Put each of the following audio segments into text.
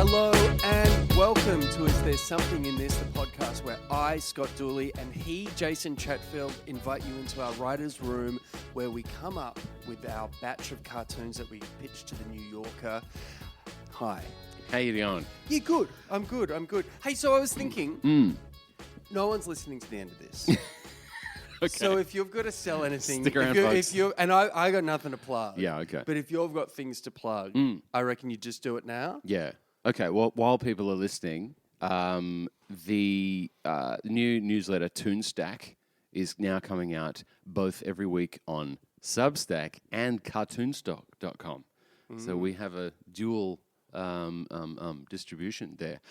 Hello and welcome to Is There Something in This, the podcast where I, Scott Dooley, and he, Jason Chatfield, invite you into our writer's room where we come up with our batch of cartoons that we pitch to the New Yorker. Hi. How you doing? Yeah, good. I'm good. Hey, so I was thinking, no one's listening to the end of this. Okay. So if you've got to sell anything, Stick around, folks. And I got nothing to plug. Yeah, okay. But if you've got things to plug, I reckon you just do it now. Yeah. Okay, well, while people are listening, the new newsletter Toonstack is now coming out both every week on Substack and cartoonstock.com. So we have a dual distribution there.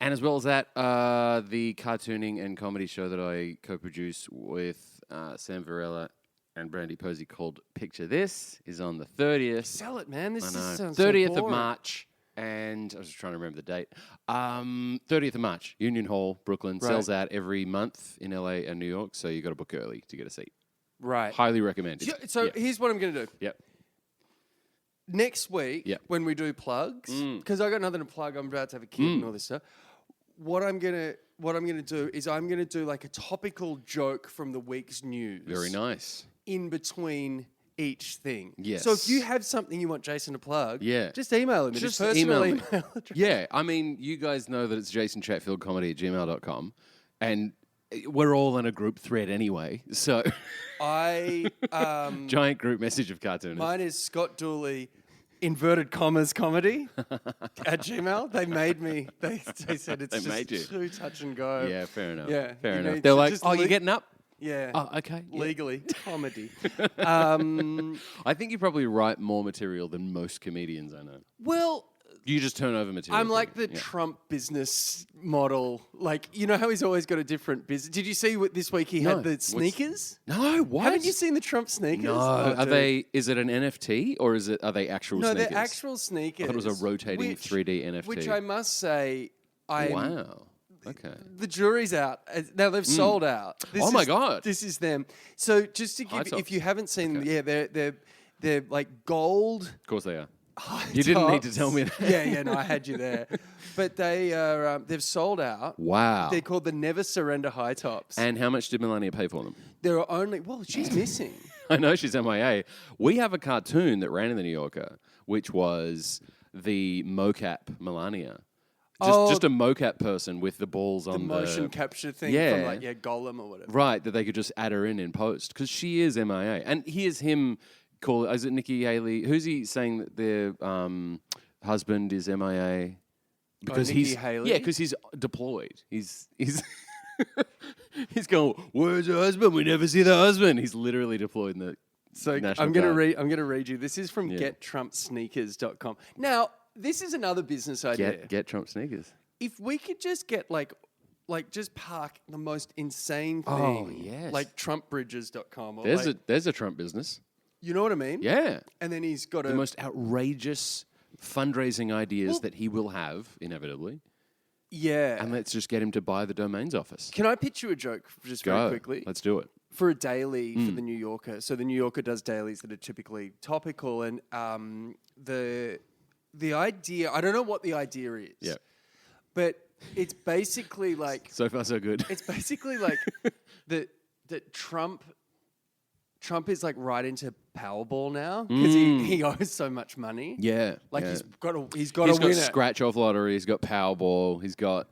And as well as that, the cartooning and comedy show that I co-produce with Sam Varela and Brandy Posey called Picture This is on the 30th. Sell it, man. This sounds 30th so of boring. March. And I was just trying to remember the date. 30th of March, Union Hall, Brooklyn. Right. Sells out every month in LA and New York, so you got to book early to get a seat. Right. Highly recommended. So here's what I'm going to do. Yep. Next week, when we do plugs, because I got nothing to plug, I'm about to have a kid and all this stuff. What I'm gonna do is I'm gonna do like a topical joke from the week's news. Very nice. In between each thing. Yes. So if you have something you want Jason to plug, just email him. Just his personal email me. email address. Yeah, I mean, you guys know that it's jasonchatfieldcomedy@gmail.com, and we're all in a group thread anyway, so giant group message of cartoonists. Mine is Scott Dooley, inverted commas comedy at Gmail. They made me. They said it's just too touch and go. Yeah, fair enough. Yeah, fair you enough. need They're to like, just you're getting up? Yeah. Oh, okay. Yeah. Legally. Comedy. I think you probably write more material than most comedians I know. Well, You just turn over material. I'm like the Trump business model. Like, you know how he's always got a different business? Did you see what this week he had the sneakers? No, what? Haven't you seen the Trump sneakers? No. Are they? Is it an NFT or are they actual sneakers? No, they're actual sneakers. I thought it was a rotating 3D NFT. Which I must say, Wow. Okay. The jury's out. Now they've sold out. My God. This is them. So just to give, if you haven't seen them, they're like gold. Of course they are. High You didn't need tops. to tell me that. Yeah, no, I had you there. But they are, they've sold out. Wow. They're called the Never Surrender High Tops. And how much did Melania pay for them? There are only, she's missing. I know she's MIA. We have a cartoon that ran in the New Yorker, which was the mocap Melania. Just a mocap person with the balls on the motion capture thing from like Gollum or whatever. Right, that they could just add her in post because she is MIA. And here's him is it Nikki Haley? Who's he saying that their husband is MIA? Because Nikki Haley? Yeah, because he's deployed. He's he's going, where's her husband? We never see the husband. He's literally deployed in the National I'm gonna Guard. I'm gonna read you. This is from gettrumpsneakers.com. Now, this is another business idea. Get Trump sneakers. If we could just get like just park the most insane thing. Oh, yes. Like trumpbridges.com. Or There's a Trump business. You know what I mean? Yeah. And then he's got the most outrageous fundraising ideas that he will have, inevitably. Yeah. And let's just get him to buy the domains office. Can I pitch you a joke just very quickly? Let's do it. For a daily for the New Yorker. So the New Yorker does dailies that are typically topical. And the idea, I don't know what the idea is. Yeah. But it's basically like... So far, so good. It's basically like that Trump is like right into Powerball now because he owes so much money. Yeah. Like yeah. he's got to win it. scratch off lottery. He's got Powerball. He's got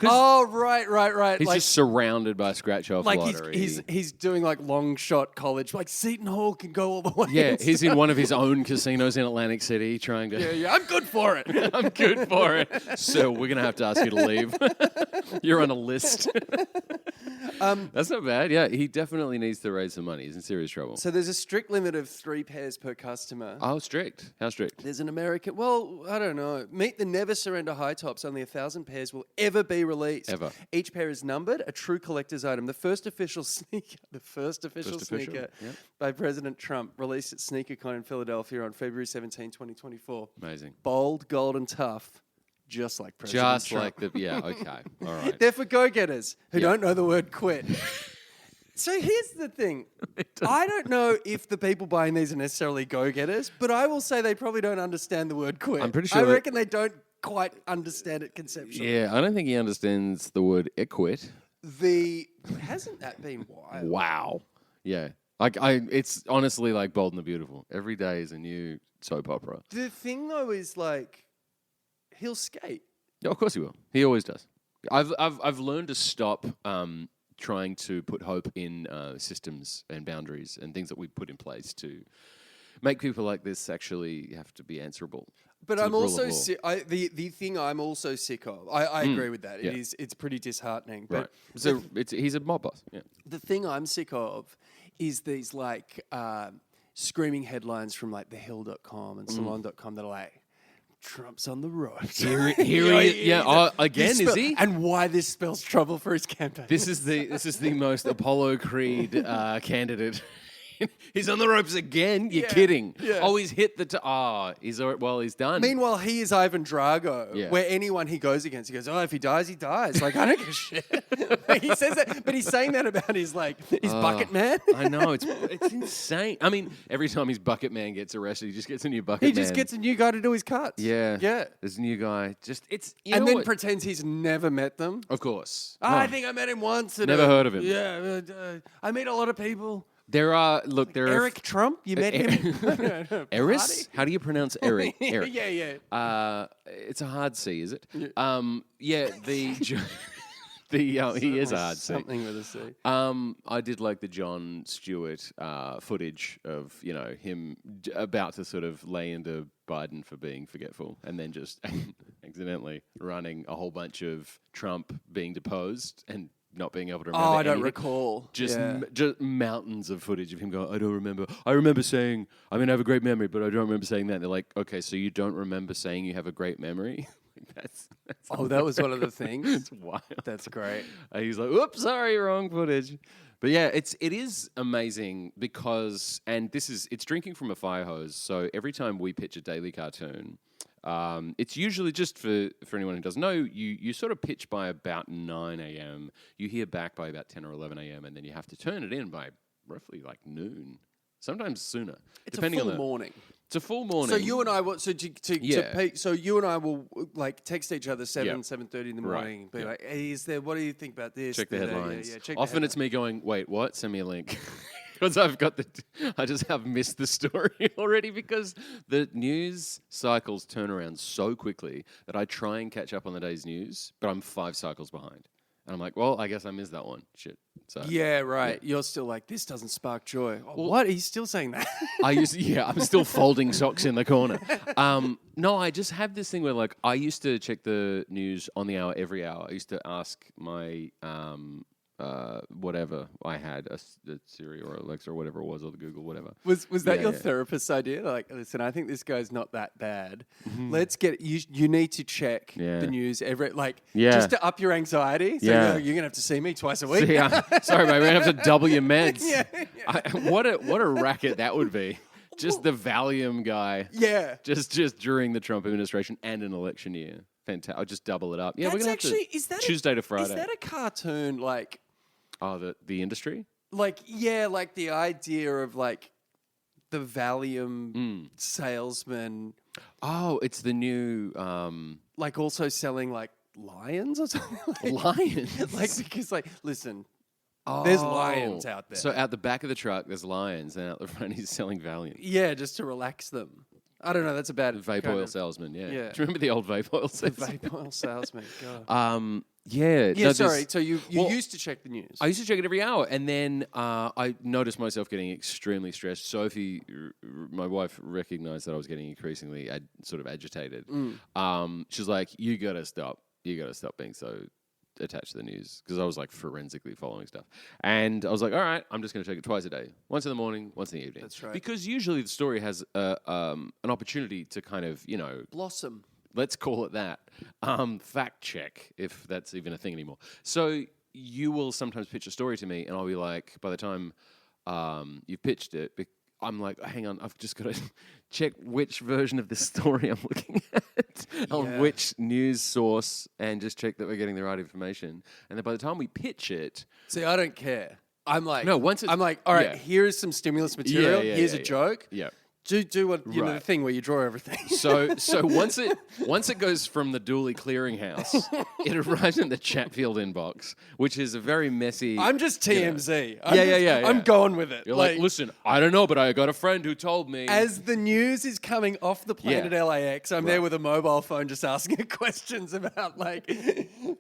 Oh, right. He's like, just surrounded by scratch off lottery. He's doing like long shot college. Like Seton Hall can go all the way. Yeah, he's in one of his own casinos in Atlantic City trying to... Yeah, I'm good for it. I'm good for it. So we're going to have to ask you to leave. You're on a list. That's not bad. Yeah, he definitely needs to raise some money. He's in serious trouble. So there's a strict limit of 3 pairs per customer. Oh, strict. How strict? There's an American... Well, I don't know. Meet the Never Surrender High Tops. Only 1,000 pairs will ever be released. Ever. Each pair is numbered, a true collector's item. The first official sneaker by President Trump, released at SneakerCon in Philadelphia on February 17, 2024. Amazing. Bold, gold, and tough, just like President Trump. All right. They're for go-getters who don't know the word quit. So here's the thing. I don't know if the people buying these are necessarily go-getters, but I will say they probably don't understand the word quit. I'm pretty sure I that- reckon they don't quite understand it conceptually. Yeah, I don't think he understands the word equit. Hasn't that been wild? Wow. Yeah. It's honestly like Bold and the Beautiful. Every day is a new soap opera. The thing though is like he'll skate. Yeah, of course he will. He always does. I've learned to stop trying to put hope in systems and boundaries and things that we put in place to make people like this actually have to be answerable. But to I'm the rule also of law. the thing I'm also sick of. I agree with that. Yeah. It's pretty disheartening. Right. But So he's a mob boss. Yeah. the thing I'm sick of is these like screaming headlines from like thehill.com and salon.com that are like, Trump's on the ropes. Here he again, is he? And why this spells trouble for his campaign. This is the most Apollo Creed candidate. He's on the ropes again. You're kidding. Yeah. Oh, he's hit the he's done. Meanwhile, he is Ivan Drago, Yeah. where anyone he goes against, he goes, oh, if he dies, he dies. Like, I don't give a shit. He says that, but he's saying that about his bucket man. I know, it's insane. I mean, every time his bucket man gets arrested, he just gets a new bucket man. He just gets a new guy to do his cuts. Yeah. Yeah. There's a new guy. And then pretends he's never met them. of course. I think I met him once. Never heard of him. Yeah. I meet a lot of people. There are Eric Trump, you met him? Eris? How do you pronounce Eric? Eric. Yeah. It's a hard C, is it? He is a hard C. Something with a C. I did like the Jon Stewart footage of him about to sort of lay into Biden for being forgetful, and then just accidentally running a whole bunch of Trump being deposed and not being able to remember. I don't anything. recall. Just mountains of footage of him going, I don't remember. I remember saying, I have a great memory, but I don't remember saying that. And they're like, okay, so you don't remember saying you have a great memory? that's that was one of the things. It's wild. That's great. He's like, oops, sorry, wrong footage. But yeah, it is amazing because, and it's drinking from a fire hose. So every time we pitch a daily cartoon, it's usually just for anyone who doesn't know, you sort of pitch by about 9 a.m. You hear back by about 10 or 11 a.m. and then you have to turn it in by roughly like noon, sometimes sooner. It's depending a full on morning. It's a full morning. So you and I will. So you and I will like text each other 7:30 in the morning. Be like, hey, what do you think about this? Check the headlines. Check Often it's me going, wait, what? Send me a link. Because I just have missed the story already because the news cycles turn around so quickly that I try and catch up on the day's news, but I'm 5 cycles behind. And I'm like, well, I guess I missed that one. Shit. So yeah, right. Yeah. You're still like, this doesn't spark joy. Oh, what? He's still saying that? I'm still folding socks in the corner. No, I just have this thing where like I used to check the news on the hour every hour. I used to ask my whatever I had, a Siri or Alexa or whatever it was, or the Google, whatever. Was that your therapist's idea? Like, listen, I think this guy's not that bad. Let's get you need to check the news just to up your anxiety. So you're gonna have to see me twice a week. Sorry, mate, we're gonna have to double your meds. What a racket that would be. Just the Valium guy. Yeah. Just during the Trump administration and an election year. Fantastic. I'll just double it up. Yeah, we're gonna have to Tuesday to Friday. Is that a cartoon like? Oh, the industry? Like the idea of like the Valium salesman. Oh, it's the new like also selling like lions or something. Lions? Like because like listen. There's lions out there. So out the back of the truck, there's lions, and out the front, he's selling Valium. Yeah, just to relax them. I don't know. That's a bad vape oil salesman. Yeah. Do you remember the old vape oil salesman? Vape oil salesman. God. Yeah. Yeah. Sorry. So you used to check the news. I used to check it every hour, and then I noticed myself getting extremely stressed. Sophie, my wife, recognized that I was getting increasingly sort of agitated. She's like, "You gotta stop. You gotta stop being so attached to the news," because I was like forensically following stuff. And I was like, all right, I'm just going to check it twice a day. Once in the morning, once in the evening. That's right. Because usually the story has an opportunity to kind of, blossom. Let's call it that. Fact check, if that's even a thing anymore. So you will sometimes pitch a story to me and I'll be like, by the time you've pitched it, I'm like, hang on, I've just got to check which version of this story I'm looking at on which news source and just check that we're getting the right information. And then by the time we pitch it... See, I don't care. I'm like, No, once it- I'm like, all right, yeah. here is some stimulus material. Here's a joke. Yeah. Do what you know, the Right. thing where you draw everything. So once it goes from the Dooley clearinghouse, it arrives in the Chatfield inbox, which is a very messy. I'm just TMZ. Yeah. I'm going with it. You're like, listen, I don't know, but I got a friend who told me. As the news is coming off the plane Yeah. at LAX, I'm there with a mobile phone just asking it questions about, like,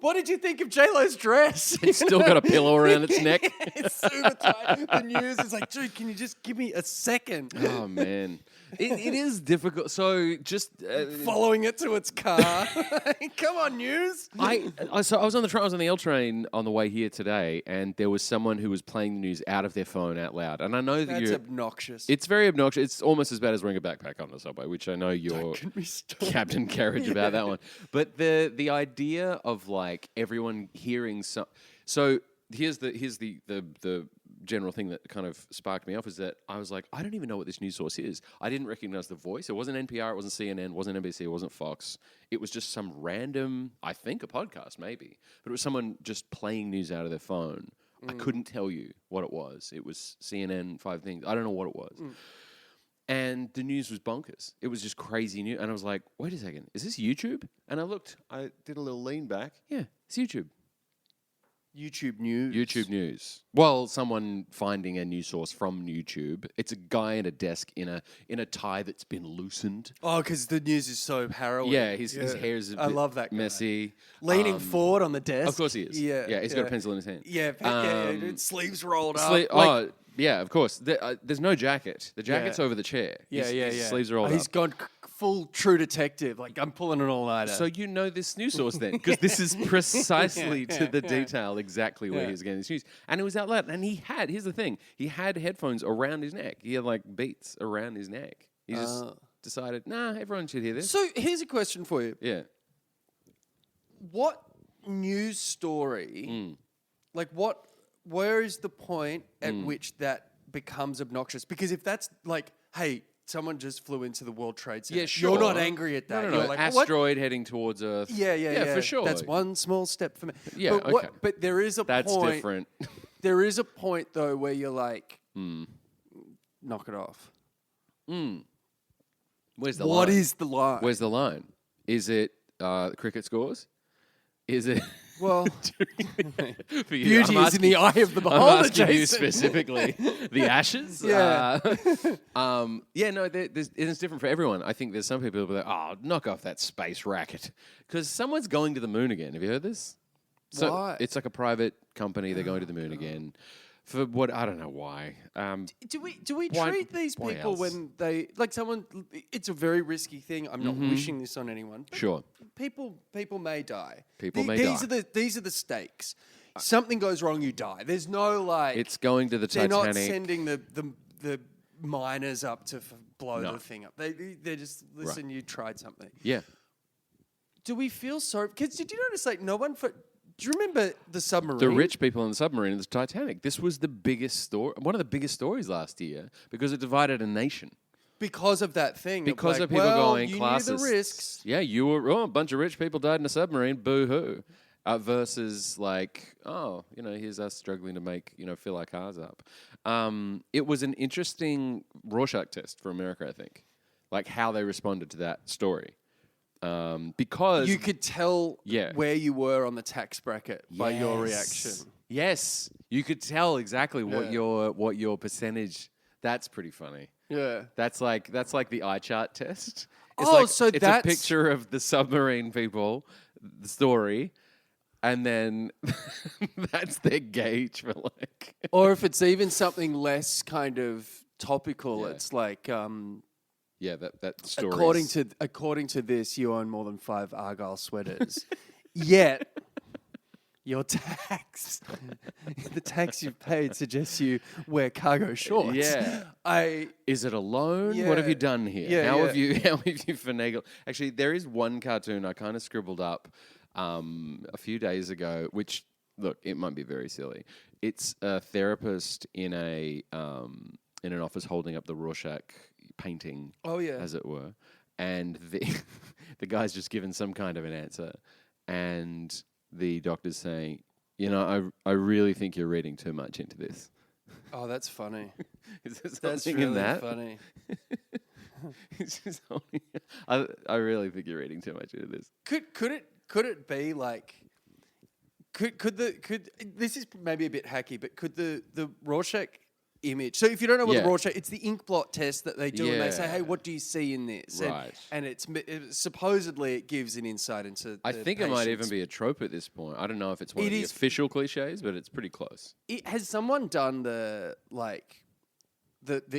what did you think of J-Lo's dress? It's still got a pillow around its neck. It's super tight. The news is like, dude, can you just give me a second? Oh man, it is difficult. So just Following it to its car. Come on, news. So I was on the L train on the way here today, and there was someone who was playing the news out of their phone out loud. And I know that That's obnoxious. it's very obnoxious. It's almost as bad as wearing a backpack on the subway, which I know you're Get me started. Captain Carriage about that one. But the idea of like everyone hearing so here's the general thing that kind of sparked me off is that I was like, I don't even know what this news source is. I didn't recognize the voice. It wasn't NPR, it wasn't CNN, it wasn't NBC, it wasn't Fox. It was just some random, I think a podcast maybe, but it was someone just playing news out of their phone. I couldn't tell you what it was. It was CNN, 5 things. I don't know what it was. And the news was bonkers. It was just crazy news. And I was like, wait a second, is this YouTube? And I looked, I did a little lean back. Yeah, it's YouTube. YouTube news. YouTube news. Well, someone finding a news source from YouTube. It's a guy at a desk in a tie that's been loosened. Oh, because the news is so harrowing. Yeah, his hair's a bit I love that guy. messy. Leaning forward on the desk. Of course he is. Yeah, he's got a pencil in his hand. Yeah, sleeves rolled up. Oh, yeah, of course. There's no jacket. The jacket's over the chair. Yeah, his sleeves are rolled He's up. gone full True Detective. Like, I'm pulling an all-nighter. So you know this news source then, because this is precisely to the detail exactly where he's getting this news. And it was out loud. And here's the thing, he had headphones around his neck. He had like beats around his neck. He just decided, nah, everyone should hear this. So here's a question for you. Yeah. What news story, where is the point at which that becomes obnoxious? Because if that's like, hey, someone just flew into the World Trade Center. Yeah, sure. You're not angry at that. No. You're like, asteroid heading towards Earth. Yeah, for sure. That's one small step for me. Yeah, but okay. But there is a That's point. different. There is a point though where you're like, knock it off. Where's the line? What is the line? Where's the line? Is it cricket scores? Is it... Well, For you, beauty I'm is in the eye of the I'm beholder, asking you Jason. specifically. The ashes? Yeah. It's different for everyone. I think there's some people who are like, oh, knock off that space racket. Because someone's going to the moon again. Have you heard this? So Why? It's like a private company. They're going to the moon again. For what? I don't know why. Do we Why- treat these why people else? when they like someone? It's a very risky thing. I'm not wishing this on anyone. But Sure. People may die. People may these die. These are the stakes. Something goes wrong, you die. There's no like. It's going to the they're Titanic. not sending the miners up to blow the thing up. They're just listen. You tried something. Yeah. Do we feel sorry? Because did you notice like no one for? Do you remember the submarine? The rich people on the submarine in the Titanic. This was the biggest story, one of the biggest stories last year, because it divided a nation. Because of that thing. Because like, of people well, going you classists. knew the risks. Yeah, a bunch of rich people died in a submarine. Boo hoo. Versus like, here's us struggling to make fill our cars up. It was an interesting Rorschach test for America, I think, like how they responded to that story. Because You could tell Yeah. where you were on the tax bracket by your reaction. Yes, you could tell exactly what Yeah. your percentage. That's pretty funny. Yeah. That's like the eye chart test. So it's that's- a picture of the submarine people, the story, and then that's their gauge for like. Or if it's even something less kind of topical, Yeah. it's like Yeah, that story. according to this, you own more than 5 Argyle sweaters. Yet your tax, the tax you've paid suggests you wear cargo shorts. Yeah. Is it a loan? What have Yeah. you done here? Yeah, how yeah. have you finagled? Actually, there is one cartoon I kind of scribbled up a few days ago, which look, it might be very silly. It's a therapist in an office holding up the Rorschach painting, Oh yeah. as it were, and the guy's just given some kind of an answer, and the doctor's saying, I really think you're reading too much into this. Oh, that's funny. Is there That's something really in that? funny. It's just holding. I really think you're reading too much into this. Could it be like? Could this is maybe a bit hacky, but could the Rorschach image? So if you don't know what the Rorschach, it's the ink blot test that they do, and they say, "Hey, what do you see in this?" Right. And supposedly it gives an insight into. I think it might even be a trope at this point. I don't know if it's one of the official cliches, but it's pretty close. Has someone done the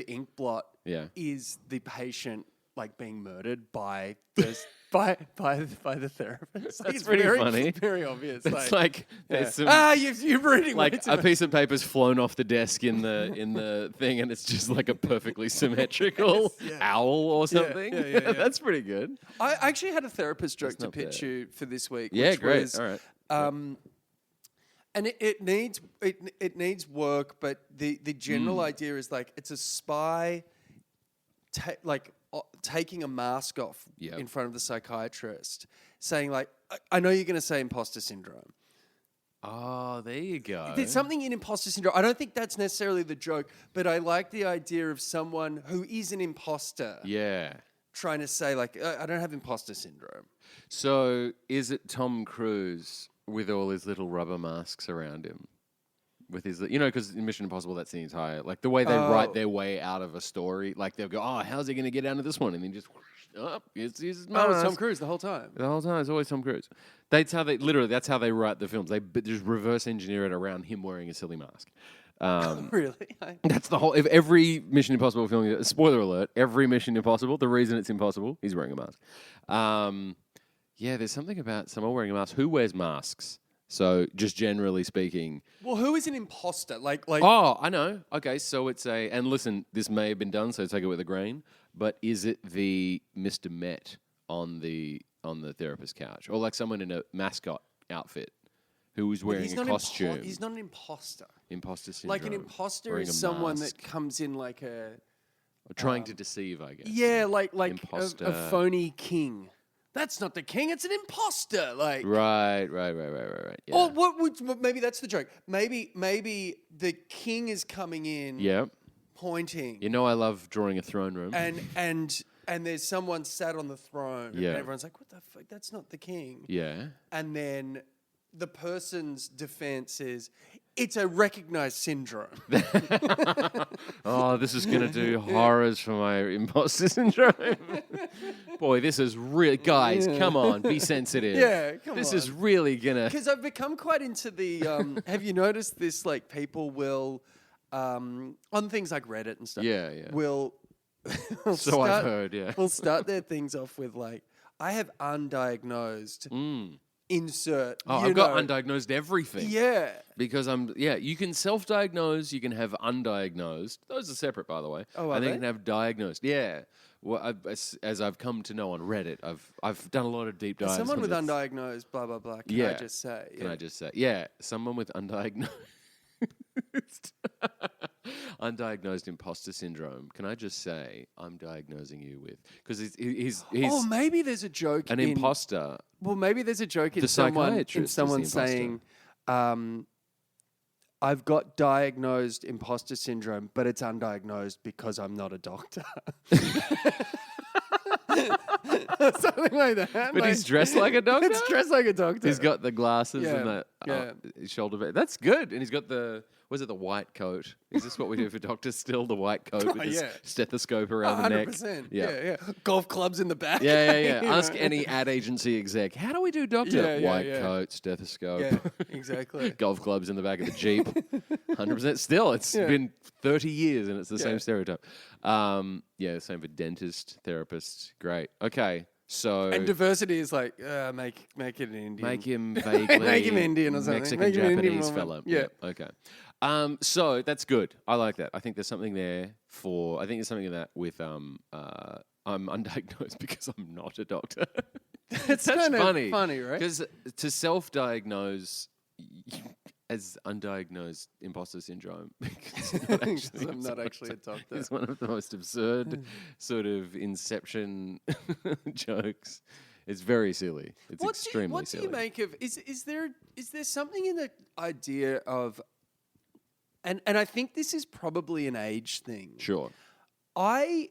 ink blot? Yeah. Is the patient like being murdered by the by the therapist? That's pretty funny. Very obvious. It's like there's some you're reading like a piece of paper's flown off the desk in the thing, and it's just like a perfectly symmetrical owl or something. Yeah. That's pretty good. I actually had a therapist joke to pitch you for this week. Yeah, which great. Was, all right. And it needs work, but the general idea is like it's a spy, taking a mask off in front of the psychiatrist, saying like, I know you're going to say imposter syndrome. Oh, there you go. There's something in imposter syndrome. I don't think that's necessarily the joke, but I like the idea of someone who is an imposter. Yeah. Trying to say like, I don't have imposter syndrome. So is it Tom Cruise with all his little rubber masks around him? With his, because in Mission Impossible, that's the entire, like the way they write their way out of a story. Like they'll go, oh, how's he going to get out of this one? And then just, it's his mask. Oh, it's Tom Cruise the whole time. The whole time, it's always Tom Cruise. That's how they write the films. They just reverse engineer it around him wearing a silly mask. Really? That's the whole, if every Mission Impossible film, spoiler alert, every Mission Impossible, the reason it's impossible, he's wearing a mask. There's something about someone wearing a mask. Who wears masks? So, just generally speaking. Well, who is an imposter? Like. Oh, I know. Okay, so it's and listen, this may have been done, so take it with a grain. But is it the Mr. Met on the therapist's couch, or like someone in a mascot outfit who is wearing a costume? He's not an imposter. Imposter syndrome. Like an imposter is someone that comes in like a trying to deceive, I guess. Yeah, like Imposter. a phony king. That's not the king. It's an imposter. Like right. Yeah. Or maybe that's the joke. Maybe the king is coming in. Yeah. Pointing. I love drawing a throne room. And there's someone sat on the throne. Yeah. And everyone's like, what the fuck? That's not the king. Yeah. And then the person's defense is, it's a recognized syndrome. Oh, this is going to do horrors for my imposter syndrome. Boy, this is really... Guys, come on, be sensitive. Yeah, come on. This is really going to... Because I've become quite into the... have you noticed this? Like, people will... on things like Reddit and stuff. Yeah. Will I've heard, yeah. Will start their things off with like, I have undiagnosed... Insert. I've got undiagnosed everything. Yeah. Because you can self-diagnose, you can have undiagnosed. Those are separate, by the way. Oh, and then you can have diagnosed. Yeah. Well, as I've come to know on Reddit, I've done a lot of deep dives. Someone with undiagnosed, blah, blah, blah. Can I just say? Can I just say? Yeah. Someone with undiagnosed imposter syndrome. Can I just say, I'm diagnosing you with... Because he's maybe there's a joke an imposter. Well, maybe there's a joke in The someone psychiatrist saying, I've got diagnosed imposter syndrome, but it's undiagnosed because I'm not a doctor. Something like that. But he's dressed like a doctor? It's dressed like a doctor. He's got the glasses and the shoulder bag. That's good. And he's got the white coat? Is this what we do for doctors still? The white coat with the stethoscope around the neck? 100%. Yeah. Golf clubs in the back. Yeah. Ask any ad agency exec, how do we do doctor? White coat, stethoscope. Yeah, exactly. Golf clubs in the back of the Jeep. 100%. Still, it's been 30 years and it's the same stereotype. Same for dentist, therapist. Great. Okay. So and diversity is like make it an Indian. Make him vaguely make him Indian or something. Mexican Japanese fellow. Yeah. Okay. So that's good. I like that. I think there's something there for. I think there's something in that with I'm undiagnosed because I'm not a doctor. That's kind of funny, right? Because to self-diagnose as undiagnosed imposter syndrome, because I'm not actually a doctor. It's one of the most absurd sort of Inception jokes. It's very silly. It's extremely silly. What do you make of? Is there something in the idea of And I think this is probably an age thing. Sure. I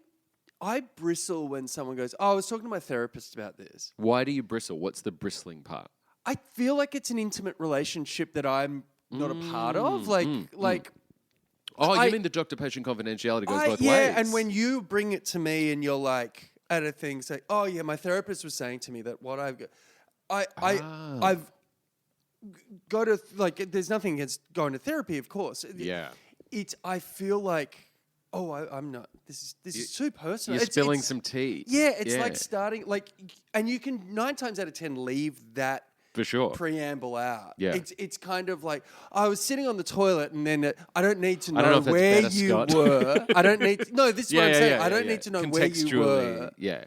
bristle when someone goes, "Oh, I was talking to my therapist about this." Why do you bristle? What's the bristling part? I feel like it's an intimate relationship that I'm not a part of. Like. Oh, you mean the doctor-patient confidentiality goes both ways? Yeah, and when you bring it to me and you're like at a thing, say, "Oh yeah, my therapist was saying to me that what I've got," I've got to like. There's nothing against going to therapy, of course. Yeah. I feel like, I'm not. This is too personal. You're spilling some tea. Yeah, it's like starting and you can 9 times out of 10 leave that. For sure. Preamble out. Yeah. It's kind of like, I was sitting on the toilet and then I don't need to know, know if that's where better, you Scott. were. I don't need to, no, this is what I'm saying. I don't need to know where you were. Yeah.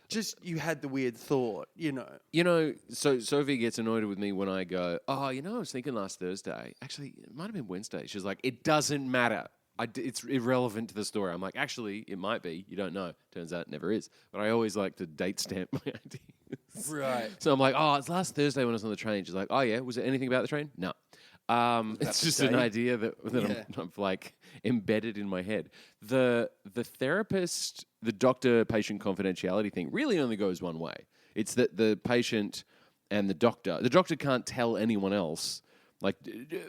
Just you had the weird thought, you know. You know, so Sophie gets annoyed with me when I go, "Oh, I was thinking last Thursday. Actually, it might have been Wednesday." She's like, "It doesn't matter. It's irrelevant to the story." I'm like, "Actually, it might be. You don't know." Turns out it never is. But I always like to date stamp my ideas. Right. So I'm like, "Oh, it's last Thursday when I was on the train." She's like, "Oh, yeah? Was there anything about the train?" No. It's just an idea that I'm like embedded in my head. The therapist, the doctor-patient confidentiality thing really only goes one way. It's that the patient and the doctor can't tell anyone else. Like,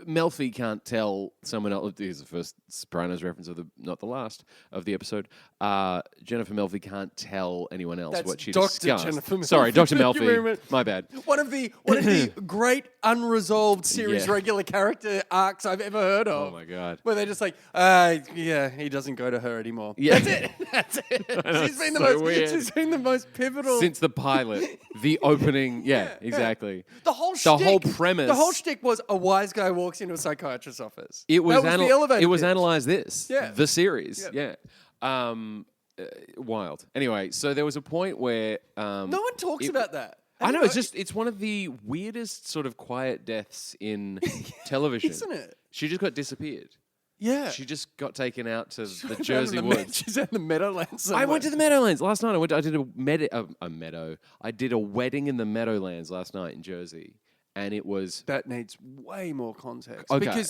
Melfi can't tell someone else. Here's the first Sopranos reference not the last of the episode. Jennifer Melfi can't tell anyone else what she discussed. Jennifer Melfi. Sorry, Dr. Melfi. My bad. One of the great unresolved series regular character arcs I've ever heard of. Oh my God. Where they're just like, he doesn't go to her anymore. Yeah. That's it. She's been the most pivotal. Since the pilot, the opening. Yeah, exactly. The whole premise. The whole shtick was a wise guy walks into a psychiatrist's office. It was the elevator It was pitch. Analyze This. Yeah. The series. Yeah. Wild. Anyway, so there was a point where no one talks about that. I know, it's one of the weirdest sort of quiet deaths in television. Isn't it? She just got disappeared. Yeah. She just got taken out to the Jersey woods. She's in the Meadowlands somewhere. I went to the Meadowlands last night. I did a meadow. I did a wedding in the Meadowlands last night in Jersey. And it was... That needs way more context. Okay.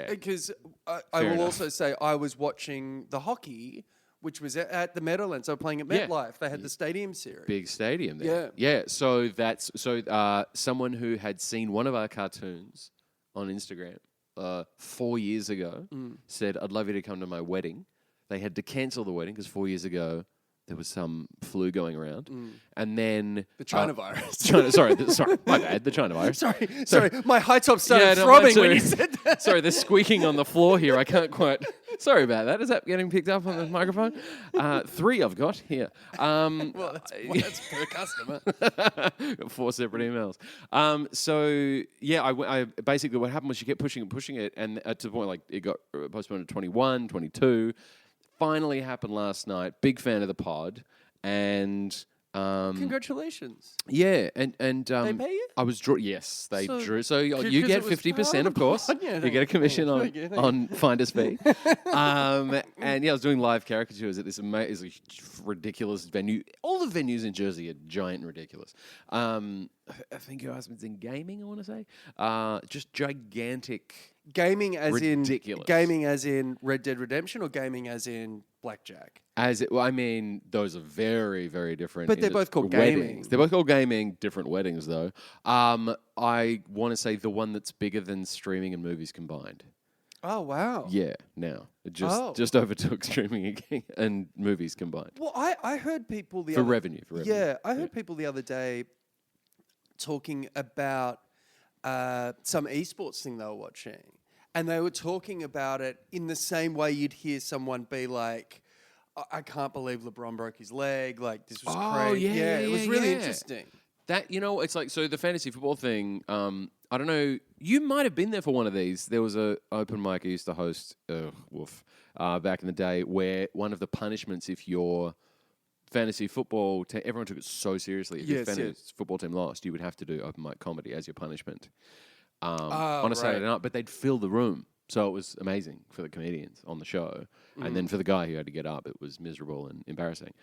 Because I will also say I was watching the hockey, which was at the Meadowlands. They were playing at MetLife. They had the stadium series. Big stadium there. Yeah. So someone who had seen one of our cartoons on Instagram 4 years ago said, "I'd love you to come to my wedding." They had to cancel the wedding because 4 years ago there was some flu going around. And then... The China virus. Sorry, my bad, the China virus. Sorry, my high top started throbbing when you said that. Sorry, they're squeaking on the floor here. I can't quite... Sorry about that. Is that getting picked up on the microphone? 3 I've got here. Well, that's per customer. Got 4 separate emails. I basically what happened was she kept pushing it, and to the point like it got postponed to 21, 22. Finally happened last night. Big fan of the pod, and congratulations. Yeah, and they pay you? I was yes, they drew. So you get 50%, of course. Yeah, you get a commission on finder's fee. And I was doing live caricatures at this amazing, ridiculous venue. All the venues in Jersey are giant and ridiculous. I think your husband's in gaming. I want to say, just gigantic. Gaming as ridiculous. Gaming as in Red Dead Redemption, or gaming as in blackjack? I mean, those are very, very different. But they're both called weddings. gaming. They're both called gaming, different weddings though. I want to say the one that's bigger than streaming and movies combined. Oh wow! Yeah, now it just overtook streaming and movies combined. Well, I heard people for revenue. Yeah, I heard people the other day talking about some esports thing they were watching. And they were talking about it in the same way you'd hear someone be like, "I can't believe LeBron broke his leg. Like, this was crazy." Yeah, it was really interesting. That, it's like, so the fantasy football thing, I don't know, you might have been there for one of these. There was a open mic I used to host, back in the day, where one of the punishments if your fantasy football team, everyone took it so seriously. If your fantasy football team lost, you would have to do open mic comedy as your punishment. On a Saturday night, but they'd fill the room. So it was amazing for the comedians on the show. And then for the guy who had to get up, it was miserable and embarrassing.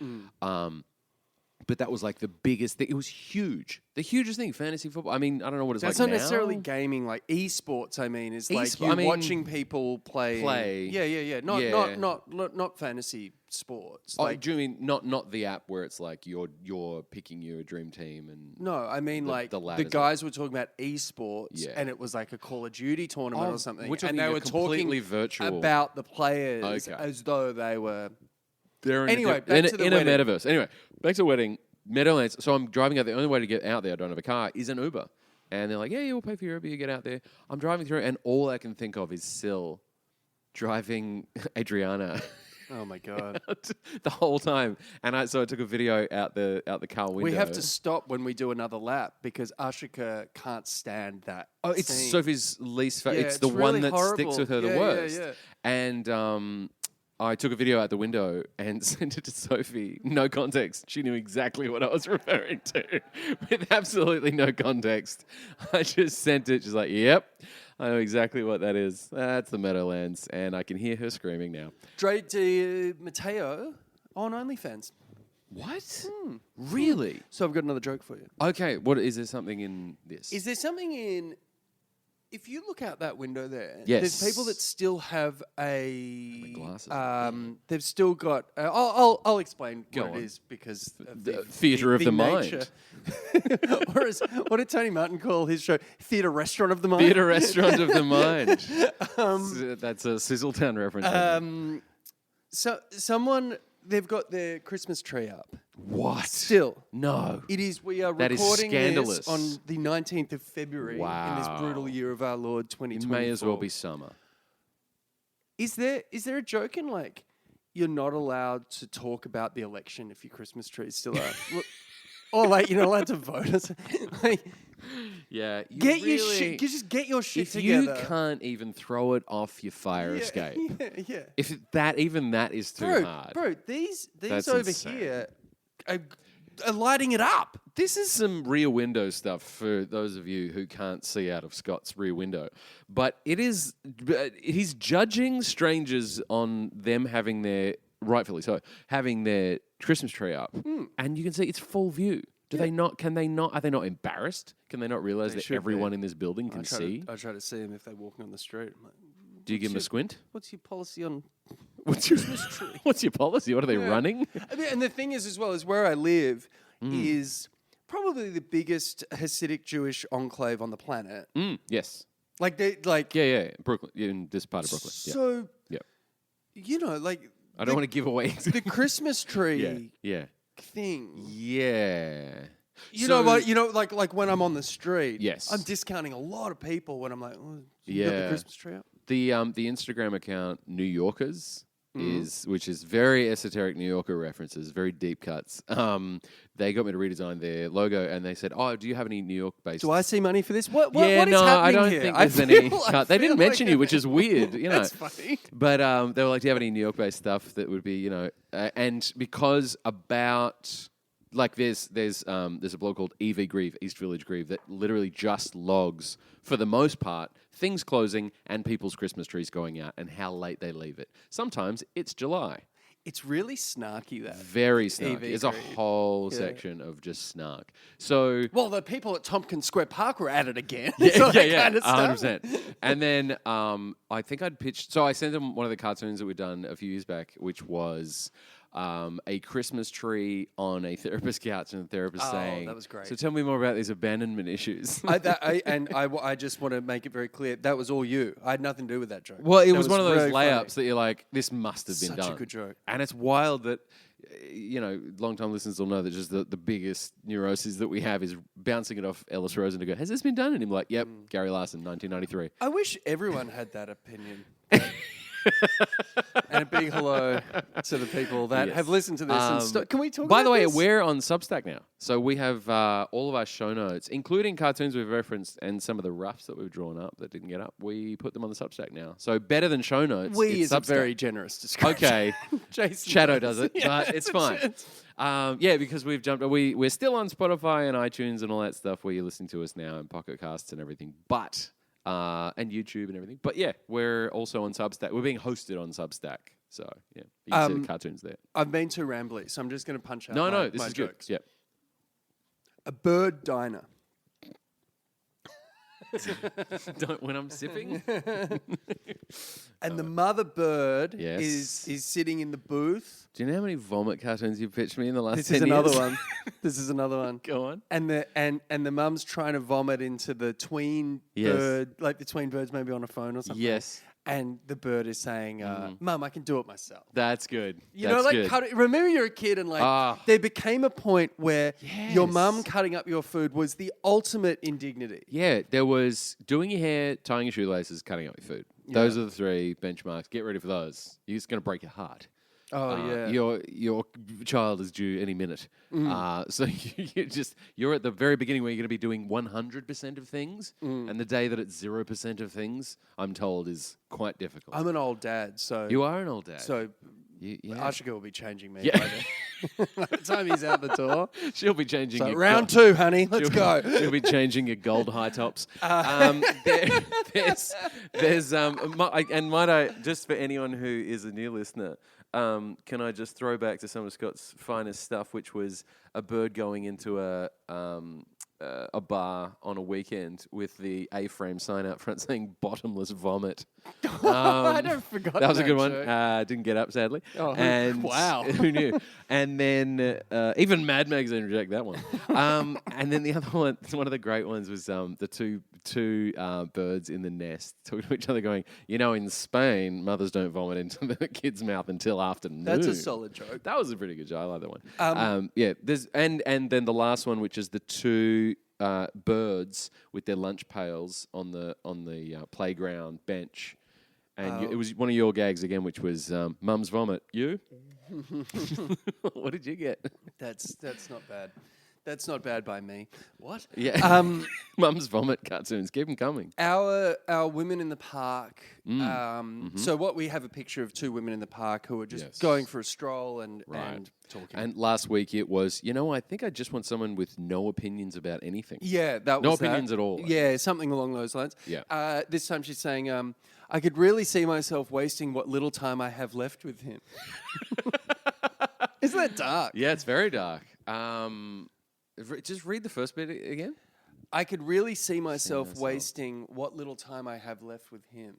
But that was like the biggest thing. It was huge. The hugest thing, fantasy football. I mean, I don't know what it's That's like not now. necessarily gaming, like esports. I mean, it's like I mean, watching people play. Yeah. Not fantasy sports. Oh, Like, do you mean not the app where it's like you're picking your dream team and no, I mean the guys were talking about esports, and it was like a Call of Duty tournament or something, and they were completely talking virtual about the players as though they were. Anyway, back to the wedding. A metaverse. Anyway, back to the wedding. Meadowlands. So I'm driving out. The only way to get out there, I don't have a car, is an Uber. And they're like, yeah, we'll pay for your Uber. You get out there. I'm driving through, and all I can think of is Sil driving Adriana. Oh my god! The whole time, and so I took a video out the car window. We have to stop when we do another lap because Ashika can't stand that. Oh, it's scene. Sophie's least favorite. Yeah, it's the really one that horrible. sticks with her the worst. Yeah. And I took a video out the window and sent it to Sophie. No context. She knew exactly what I was referring to with absolutely no context. I just sent it. She's like, yep, I know exactly what that is. That's the Meadowlands. And I can hear her screaming now. Drake Mateo on OnlyFans. What? Really? So I've got another joke for you. Okay. What is there something in this? Is there something in... If you look out that window there, yes. There's people that still have a... glasses. They've still got... I'll explain Go what on. it is because of the theatre of the nature. mind. Or what did Tony Martin call his show? Theatre Restaurant of the Mind? Theatre Restaurant of the Mind. That's a Sizzletown reference. So someone... They've got their Christmas tree up. What? Still. No. It is. We are that recording is scandalous. this on the 19th of February in this brutal year of our Lord 2024. It may as well be summer. Is there a joke in like you're not allowed to talk about the election if your Christmas tree is still up? Or like you're not allowed to vote or something? Like, yeah. Get your shit. Just get your shit if together. You can't even throw it off your fire escape. Yeah. If that is too hard. Bro, these That's over insane. here are lighting it up. This is some rear window stuff for those of you who can't see out of Scott's rear window. But he's judging strangers on them having rightfully so, having their Christmas tree up. And you can see it's full view. Are they not embarrassed? Can they not realize that everyone in this building can see? I try to see them if they're walking on the street. I'm like, do you give them a squint? What's your policy on What's your policy? What are they running? I mean, and the thing is, as well, is where I live is probably the biggest Hasidic Jewish enclave on the planet. Yes. Yeah, Brooklyn, in this part of Brooklyn. So, you know, like I don't want to give away the Christmas tree. Thing. Yeah. You know what? You know, like when I'm on the street. Yes. I'm discounting a lot of people when I'm like, you got the Christmas tree up. The Instagram account New Yorkers which is very esoteric New Yorker references, very deep cuts. They got me to redesign their logo, and they said, "Oh, do you have any New York-based?" Do I see money for this? What is no, happening I don't here? think there's any cut. They didn't mention you, which is weird. You know, that's funny. But they were like, "Do you have any New York-based stuff that would be, you know?" And because about like there's a blog called EV Grieve, East Village Grieve, that literally just logs, for the most part, things closing and people's Christmas trees going out and how late they leave it. Sometimes it's July. It's really snarky, that. Very snarky. EV There's a whole section of just snark. So, well, the people at Tompkins Square Park were at it again. Yeah, kind of 100%. And then I think I'd pitched. So I sent them one of the cartoons that we'd done a few years back, which was a Christmas tree on a therapist couch, and the therapist saying, that was great. "So tell me more about these abandonment issues." I just want to make it very clear that was all you. I had nothing to do with that joke. Well, it that was one of those really layups funny. that you're like, "This must have been done." Such a good joke. And it's wild that, you know, long-time listeners will know that just the biggest neuroses that we have is bouncing it off Ellis Rosen to go, "Has this been done?" And him like, "Yep, Gary Larson, 1993." I wish everyone had that opinion. And a big hello to the people that have listened to this. Can we talk By the way, this? we're on Substack now. So we have all of our show notes, including cartoons we've referenced and some of the roughs that we've drawn up that didn't get up. We put them on the Substack now. So better than show notes. We it's is a Substack. very generous description. Okay. Jason Shadow does it, Yeah, but it's fine. Because we've jumped. We're still on Spotify and iTunes and all that stuff where you're listening to us now and Pocket Casts and everything. But and YouTube and everything. But yeah, we're also on Substack. We're being hosted on Substack. So yeah, you can see the cartoons there. I've been too rambly, so I'm just going to punch out No, this my is jokes. good. Yep. A bird diner. Don't when I'm sipping. And the mother bird Yes. is sitting in the booth. Do you know how many vomit cartoons you've pitched me in the last This 10 is years? another one. This is another one. Go on. And the mum's trying to vomit into the tween bird, like the tween birds maybe on a phone or something. Yes. And the bird is saying, Mum, I can do it myself. That's good. You That's know, like, good. remember you're a kid and, like, there became a point where your Yes. mum cutting up your food was the ultimate indignity. Yeah, there was doing your hair, tying your shoelaces, cutting up your food. Those are the 3 benchmarks. Get ready for those. You're just going to break your heart. Oh, yeah. Your child is due any minute. So you're at the very beginning where you're going to be doing 100% of things, and the day that it's 0% of things, I'm told, is quite difficult. I'm an old dad, so... You are an old dad. So yeah. Ashika will be changing me Yeah. by the time he's out the door. She'll be changing So your round 2, honey. Let's go. She'll be changing your gold high tops. There's and might I, just for anyone who is a new listener, can I just throw back to some of Scott's finest stuff, which was a bird going into a bar on a weekend with the A-frame sign out front saying "bottomless vomit." I don't forgot That was a good one. joke. Didn't get up, sadly. Oh, and wow. Who knew? And then even Mad Magazine rejected that one. And then the other one, one of the great ones was the two birds in the nest talking to each other going, in Spain, mothers don't vomit into the kid's mouth until afternoon. That's a solid joke. That was a pretty good joke. I like that one. There's and then the last one, which is the 2 birds with their lunch pails on the playground bench. And it was one of your gags again, which was mum's vomit. You? What did you get? That's not bad. That's not bad by me. What? Yeah. Mum's vomit cartoons. Keep them coming. Our women in the park. So what we have a picture of 2 women in the park who are just going for a stroll and talking. And last week it was, I think I just want someone with no opinions about anything. Yeah, that No was opinions that. at all. Yeah, something along those lines. Yeah. This time she's saying, I could really see myself wasting what little time I have left with him. Isn't that dark? Yeah, it's very dark. Just read the first bit again. I could really see myself wasting what little time I have left with him.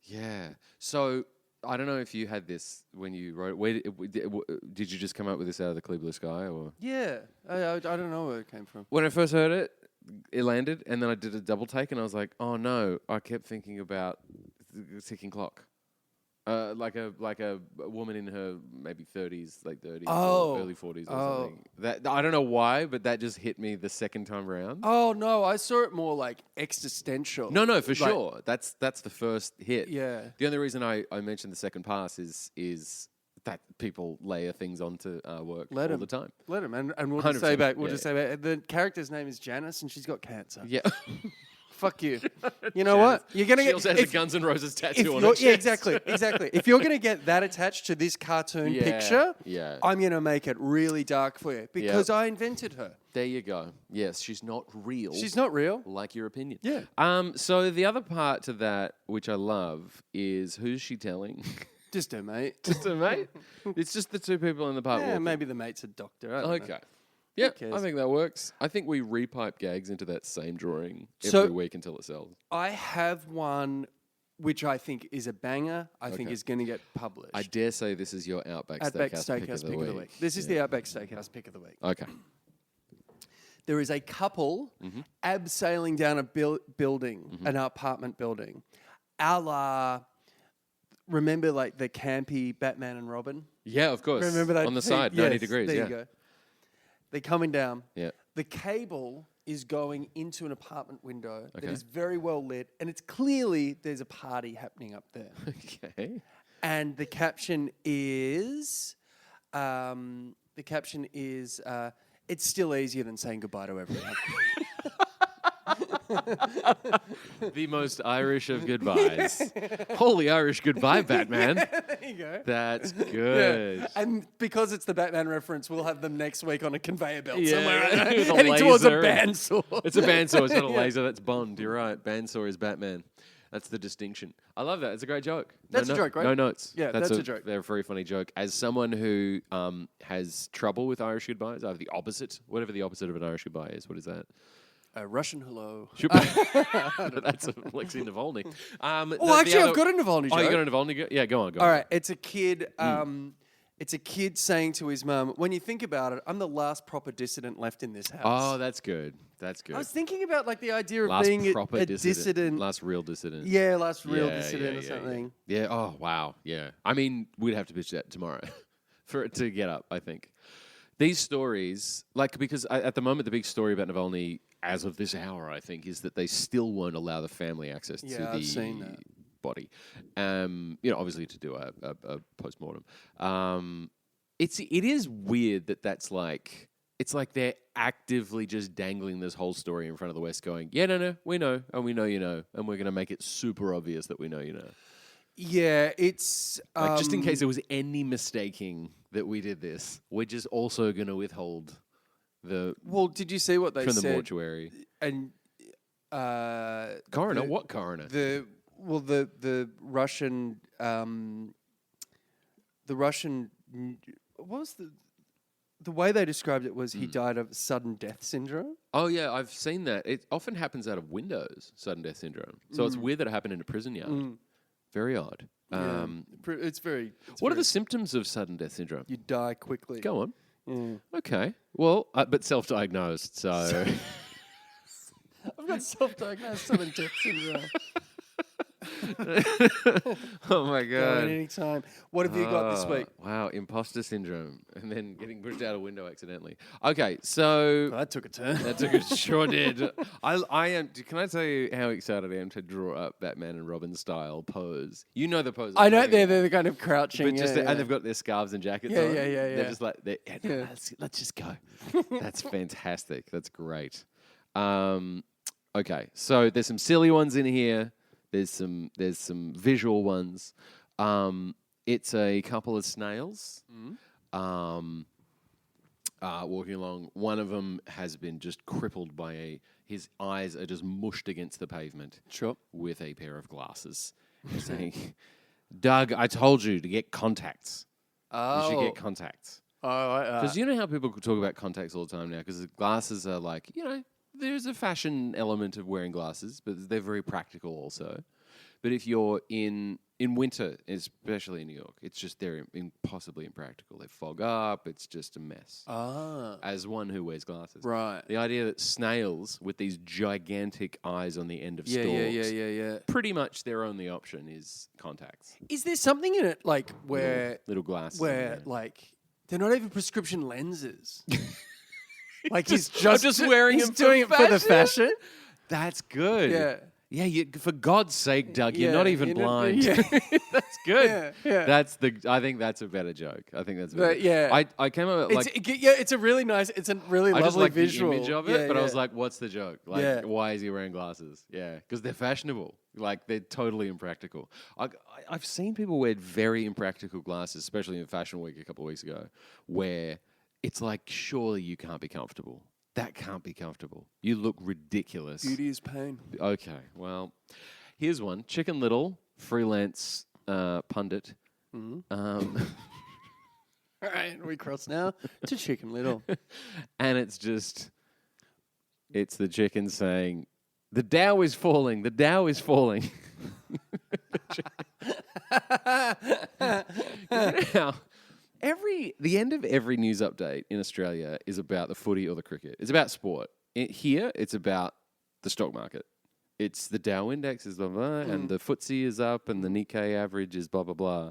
Yeah. So I don't know if you had this when you wrote it. Did you just come up with this out of the clear blue sky, or? Yeah, I don't know where it came from. When I first heard it, it landed, and then I did a double take, and I was like, "Oh no!" I kept thinking about the ticking clock, like a woman in her maybe 30s, late 30s, or early 40s, or something. That I don't know why, but that just hit me the second time around. Oh no, I saw it more like existential. No, for sure. That's the first hit. Yeah. The only reason I mentioned the second pass is that people layer things onto work all the time. Let him, and we'll just say 100%, back. We'll just say back. The character's name is Janice, and she's got cancer. Yeah. Fuck you. You know what? You're gonna She get. also has a Guns N' Roses tattoo on her chest. Yeah, exactly. If you're gonna get that attached to this cartoon picture, I'm gonna make it really dark for you because I invented her. There you go. Yes, she's not real. She's not real. Like your opinion. Yeah. So the other part to that, which I love, is who's she telling? Just her mate. Just her mate? It's just the 2 people in the park. Yeah, maybe the mate's a doctor. I don't know. Yeah, I think that works. I think we repipe gags into that same drawing every week until it sells. I have one which I think is a banger. I think is going to get published. I dare say this is your Outback Steakhouse pick of the week. This is the Outback Steakhouse pick of the week. Okay. There is a couple abseiling down a building, an apartment building, a la, remember like the campy Batman and Robin? Yeah, of course. Remember that? On the side, 90 degrees. There you go. They're coming down. Yeah. The cable is going into an apartment window that is very well lit, and it's clearly there's a party happening up there. Okay. And the caption is, it's still easier than saying goodbye to everyone. The most Irish of goodbyes. Holy Irish goodbye, Batman. There you go. That's good. Yeah. And because it's the Batman reference, we'll have them next week on a conveyor belt Yeah. somewhere. With a Heading towards a laser. bandsaw. It's a bandsaw. It's not a laser. That's Bond. You're right. Bandsaw is Batman. That's the distinction. I love that. It's a great joke. That's a joke, right? No notes. Yeah, that's a joke. They're a very funny joke. As someone who has trouble with Irish goodbyes, I have the opposite. Whatever the opposite of an Irish goodbye is. What is that? A Russian hello. That's a Lexi Navalny. Actually, I've got a Navalny joke. Oh, you got a Navalny? Yeah, go on. All right, it's a kid. It's a kid saying to his mum, "When you think about it, I'm the last proper dissident left in this house." Oh, that's good. That's good. I was thinking about like the idea of Last being proper a dissident. Last real dissident. Yeah, last real dissident or something. Yeah. Oh, wow. Yeah. I mean, we'd have to pitch that tomorrow for it to get up, I think. These stories, because at the moment, the big story about Navalny, as of this hour, I think, is that they still won't allow the family access to the I've seen that. body. Obviously to do a post-mortem. It is weird that's like, it's like they're actively just dangling this whole story in front of the West going, yeah, no, we know, and we know you know, and we're going to make it super obvious that we know you know. Yeah, it's... just in case there was any mistaking that we did this, we're just also going to withhold the... Well, did you see what they said? From the mortuary. And... coroner? What coroner? The Russian... What was the way they described it was he died of sudden death syndrome. Oh, yeah, I've seen that. It often happens out of windows, sudden death syndrome. So it's weird that it happened in a prison yard. Very odd. It's very... What are the symptoms of sudden death syndrome? You die quickly. Go on. Yeah. Okay. Well, but self-diagnosed, so... I've got self-diagnosed sudden death syndrome. Oh my God. At any time. What have you got this week? Wow, imposter syndrome. And then getting pushed out a window accidentally. Okay, so... That took a turn. Sure did. I am... Can I tell you how excited I am to draw up Batman and Robin style pose? You know the pose. I know they're kind of crouching. But and they've got their scarves and jackets on. Yeah. They're just like... Let's just go. That's fantastic. That's great. Okay, so there's some silly ones in here. There's some visual ones. It's a couple of snails walking along. One of them has been just crippled by his eyes are just mushed against the pavement. Sure. With a pair of glasses. He's saying, Doug, I told you to get contacts. Oh. You should get contacts. Oh, because you know how people talk about contacts all the time now? Because the glasses are like, there's a fashion element of wearing glasses, but they're very practical also. But if you're in winter, especially in New York, they're impossibly impractical. They fog up. It's just a mess. As one who wears glasses. Right. The idea that snails with these gigantic eyes on the end of stalks, pretty much their only option is contacts. Is there something in it like where... Little glasses. Where they're not even prescription lenses. Like he's just wearing them doing it for the fashion. That's good. Yeah. Yeah, for God's sake, Doug, you're not even blind. That's good. Yeah. I think that's a better joke. I think that's better. Yeah. I came up with it's a really nice, it's a really lovely I just like visual. the image of it, but I was like, what's the joke? Why is he wearing glasses? Yeah, because they're fashionable. They're totally impractical. I've seen people wear very impractical glasses, especially in Fashion Week a couple of weeks ago, where it's like, surely you can't be comfortable. That can't be comfortable. You look ridiculous. Beauty is pain. Okay, well, here's one. Chicken Little, freelance pundit. All right, we cross now to Chicken Little. And it's the chicken saying, the Dow is falling, the Dow is falling. Now, the end of every news update in Australia is about the footy or the cricket. It's about sport. Here, it's about the stock market. It's the Dow index is blah, blah, and the FTSE is up, and the Nikkei average is blah, blah, blah.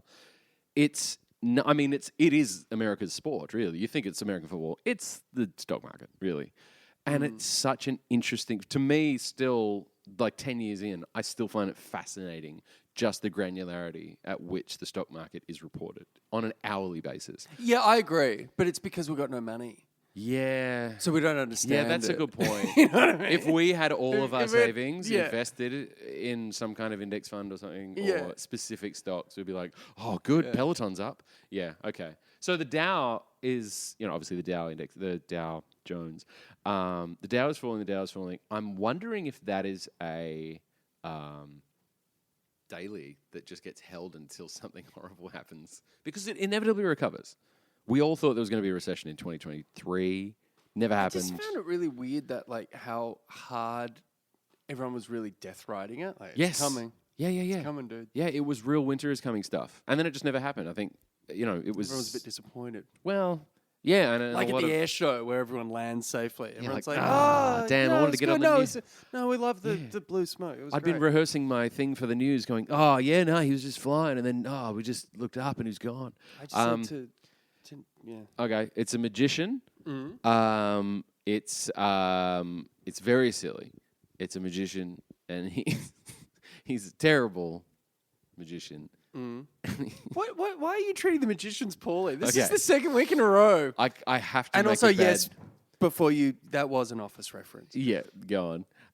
It is America's sport, really. You think it's American football. It's the stock market, really. And it's such an interesting, to me still, 10 years in, I still find it fascinating just the granularity at which the stock market is reported on an hourly basis. Yeah, I agree. But it's because we've got no money. Yeah. So we don't understand Yeah, that's a good point. You know what I mean? If we had all of our savings invested in some kind of index fund or something, or specific stocks, we'd be like, oh, good, Peloton's up. Yeah, okay. So the Dow is, obviously the Dow index, the Dow Jones. The Dow is falling, the Dow is falling. I'm wondering if that is a daily that just gets held until something horrible happens because it inevitably recovers. We all thought there was going to be a recession in 2023. Never happened. I just found it really weird that like how hard everyone was really death riding it. Like, Yes. it's coming. Yeah. It's coming, dude. Yeah, it was real winter is coming stuff. And then it just never happened. I think, it was... Everyone was a bit disappointed. Well, yeah. And Like a at lot the of, air show where everyone lands safely. Everyone's like, like, damn, no, I wanted to it's get on good. the No, news. no, we love the blue smoke. It was I'd great. been rehearsing my thing for the news going, oh, yeah, no, he was just flying. And then, we just looked up and he's gone. I just said to yeah. Okay, it's a magician. Mm-hmm. It's very silly. It's a magician, and he's a terrible magician. Mm. Why are you treating the magicians poorly? This Okay. is the second week in a row. I have to And make also, it bad. yes, before you, that was an Office reference. Yeah, go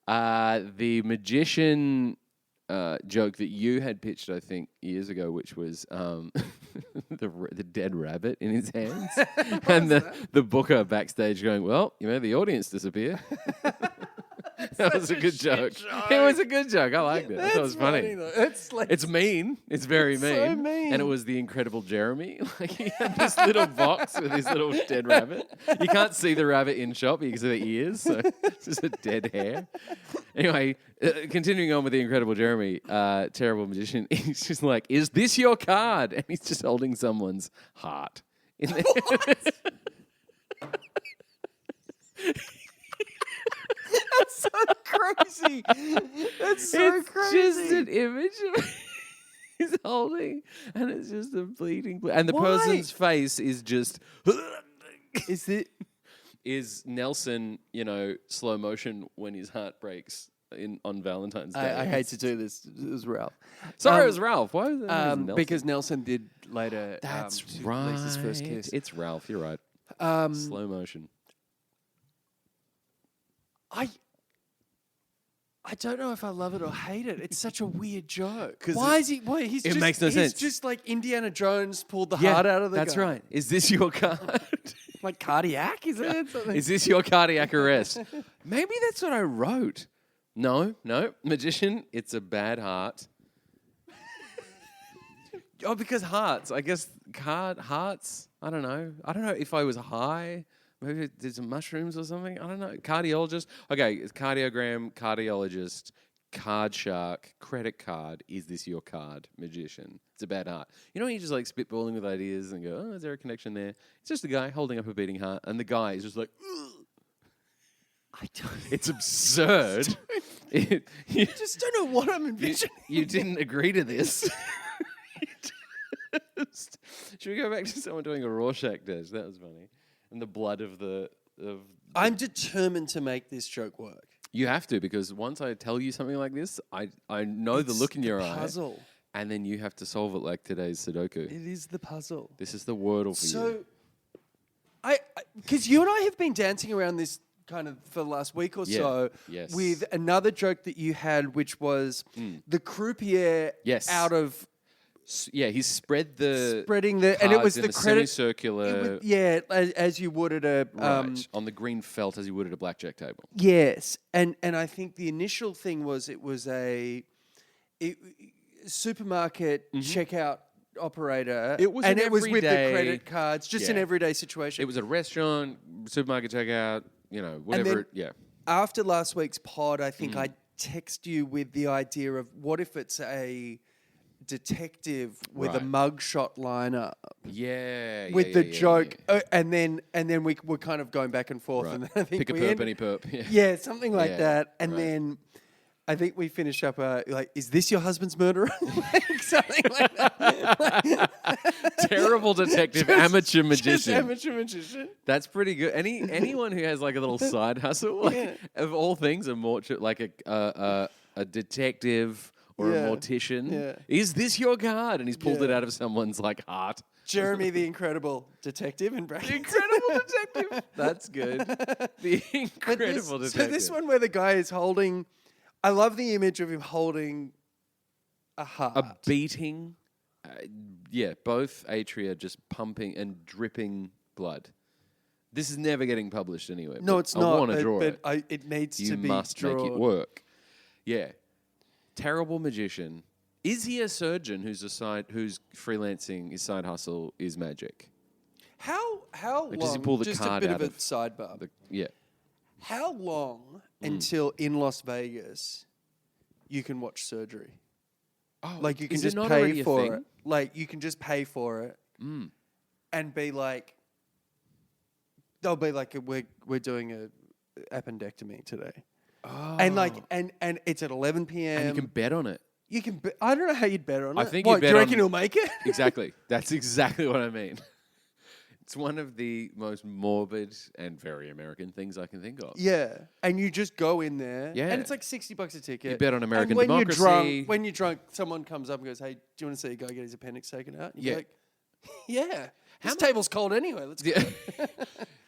on. The magician joke that you had pitched, I think, years ago, which was the dead rabbit in his hands, and the booker backstage going, "Well, you made the audience disappear." That was a good joke. It was a good joke. I liked it. I thought it was funny. It's mean. It's very mean. so mean. And it was the Incredible Jeremy. Like he had this little box with his little dead rabbit. You can't see the rabbit in shop, but you can see the ears. So it's just a dead hair. Anyway, continuing on with the Incredible Jeremy, terrible magician. He's just like, "Is this your card?" And he's just holding someone's heart in there. That's so crazy. That's so It's crazy. just an image of he's holding, and it's just a bleeding. And the Why? person's face is just. Is it? Is Nelson, slow motion when his heart breaks on Valentine's Day? I hate to do this. It was Ralph. Sorry, it was Ralph. Why was it Nelson? Because Nelson did later. That's to right. Lisa's first kiss. It's Ralph. You're right. Slow motion. I don't know if I love it or hate it. It's such a weird joke. 'Cause Why is he? Why he's it just, makes no he's sense. just like Indiana Jones pulled the heart out of the That's guy. right. Is this your card? Like cardiac, is it? Something? Is this your cardiac arrest? Maybe that's what I wrote. No. Magician, it's a bad heart. Oh, because hearts. I guess hearts. I don't know. I don't know if I was high. Maybe did some mushrooms or something. I don't know. Cardiologist. Okay, it's cardiogram, cardiologist, card shark, credit card. Is this your card? Magician. It's a bad heart. You know when you just like spitballing with ideas and go, oh, is there a connection there? It's just a guy holding up a beating heart, and the guy is just like, ugh. I don't. It's absurd. You just don't know what I'm envisioning. you didn't agree to this. Should we go back to someone doing a Rorschach test? That was funny. And the blood of I'm determined to make this joke work. You have to, because once I tell you something like this, I know the look in your eye. Puzzle. And then you have to solve it like today's Sudoku. It is the puzzle. This is the Wordle for you. So, because you and I have been dancing around this kind of for the last week or so Yes. with another joke that you had, which was the croupier Yes. out of Yeah, he spreading the and it was cards in the a credit semicircular as you would at a right, on the green felt as you would at a blackjack table. yes, and I think the initial thing was it was a supermarket checkout operator. It was and an it was with the everyday- credit cards, just an Yeah. everyday situation. It was a restaurant, supermarket checkout, whatever. then- After last week's pod, I think I text you with the idea of what if it's a detective with a Right. mugshot lineup Yeah. with the joke, and then we were kind of going back and forth, Right. and then I think Pick a we perp, ended- any perp. Yeah. yeah, something like Yeah, that, and right. then I think we finish up like, is this your husband's murderer? Like, something like that. Terrible detective, Just- amateur Just magician. amateur magician. That's pretty good. Anyone who has like a little side hustle, like, Yeah. of all things, like a detective or Yeah. a mortician. Yeah. Is this your card? And he's pulled it Yeah. out of someone's like heart. Jeremy, the incredible detective in brackets. Incredible detective. That's good. The But incredible this, detective. So this one where the guy is holding, I love the image of him holding a heart. A beating. Both atria just pumping and dripping blood. This is never getting published anywhere. No, but it's not. I want to draw but it. it needs You to be must drawn. make it work. Yeah. Terrible magician Is he a surgeon who's freelancing, his side hustle is magic? How Like, long? does he pull the just a card bit out of a of sidebar. Yeah. How long until in Las Vegas you can watch surgery? Oh, Like you can is just it not pay already a for thing? it. Like you can just pay for it and be like, they'll be like, we're doing a appendectomy today, and like and it's at 11 p.m. And you can bet on it. You can. I don't know how you'd bet on I it. think What, you'd bet do you reckon on- he'll make it? Exactly. That's exactly what I mean. It's one of the most morbid and very American things I can think of. Yeah, and you just go in there, Yeah. and it's like $60 a ticket. You bet on American and when democracy. When you're drunk, someone comes up and goes, "Hey, do you want to see a guy get his appendix taken out?" And you're Yeah. like, "Yeah, this table's cold anyway. Let's go." Yeah.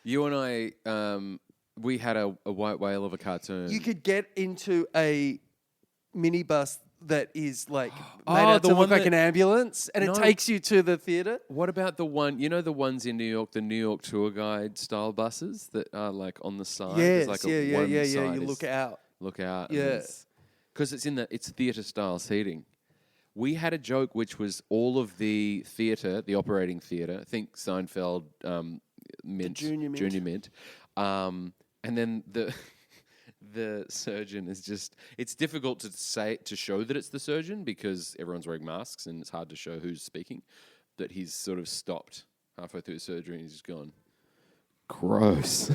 You and I, we had a white whale of a cartoon. You could get into a minibus that is like Oh, made out the to one look like that- an ambulance, and No. it takes you to the theater. What about the one, the ones in New York, the New York tour guide style buses that are like on the side? Yes, There's like yeah. one You side is look out. Look out. Yeah. Because it's theatre style seating. We had a joke which was all of the theatre, the operating theatre, I think Seinfeld, Mint, Junior Mint. Junior Mint. And then the surgeon is just, it's difficult to show that it's the surgeon because everyone's wearing masks and it's hard to show who's speaking. But he's sort of stopped halfway through the surgery and he's just gone, gross.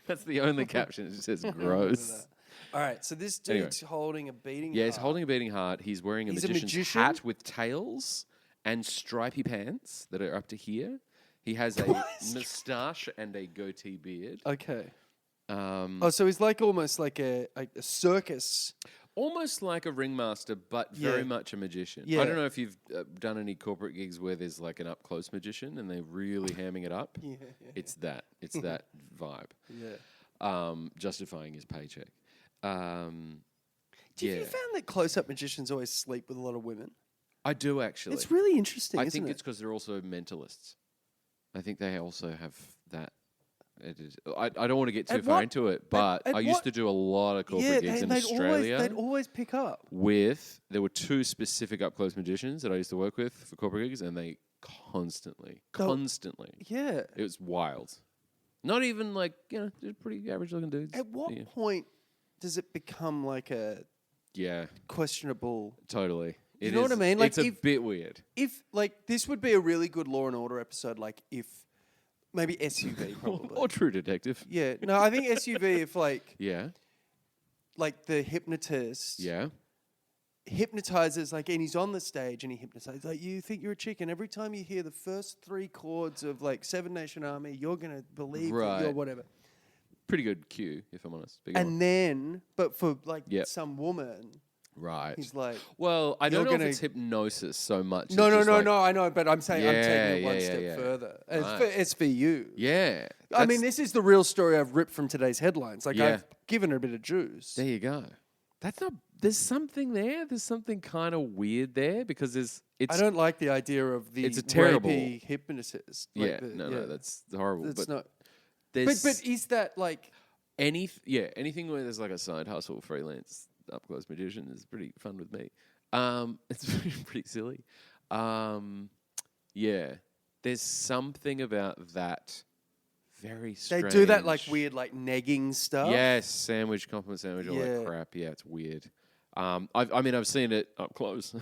That's the only caption. It just says gross. All right, so this Anyway. dude's holding a beating. Yeah, he's heart. holding a beating heart. He's wearing a He's a magician's magician? hat with tails and stripy pants that are up to here. He has a moustache and a goatee beard. Okay. So he's like almost like a circus. Almost like a ringmaster, but very Yeah. much a magician. Yeah. I don't know if you've done any corporate gigs where there's like an up-close magician and they're really hamming it up. Yeah. It's that. It's that vibe. Yeah. Justifying his paycheck. Do you found that close-up magicians always sleep with a lot of women? I do actually. It's really interesting. I isn't think it? it's because they're also mentalists. I think they also have that. I don't want to get too At far what- into it, but at I used what- to do a lot of corporate gigs in Australia. They'd always pick up. There were two specific up-close magicians that I used to work with for corporate gigs, and they constantly. Yeah. It was wild. Not even like, they're pretty average-looking dudes. At what Yeah. point does it become like a Yeah, questionable? totally. You know what I mean? Like it's a bit weird. If like this would be a really good Law and Order episode. Like if maybe SUV probably. Or True Detective. Yeah. No, I think SUV if like Yeah. the hypnotist. Yeah. Hypnotizes like, and he's on the stage and he hypnotizes like, you think you're a chick, and every time you hear the first 3 chords of like Seven Nation Army, you're gonna believe that you're Right. whatever. Pretty good cue, if I'm honest. Big And one. then, but for like Yep. some woman, Right. he's like, Well, I don't You're know if gonna- it's hypnosis so much. no, It's no, just no, like- no, I know, but I'm saying I'm taking it Yeah, one yeah, step yeah. further. Right. It's for you. Yeah. I that's- mean, this is the real story I've ripped from today's headlines. Like, Yeah. I've given her a bit of juice. There you go. That's not. There's something there. There's something kind of weird there because it's. I don't like the idea of the It's a terrible- rapey hypnotist. Yeah. No, that's horrible. That's but not. there's But is that like? anything where there's like a side hustle freelance up close magician is pretty fun with me. It's pretty silly. Yeah. There's something about that. Very They strange. do that like weird, like negging stuff. Yes, compliment sandwich, all Yeah. that crap. Yeah, it's weird. I've seen it up close.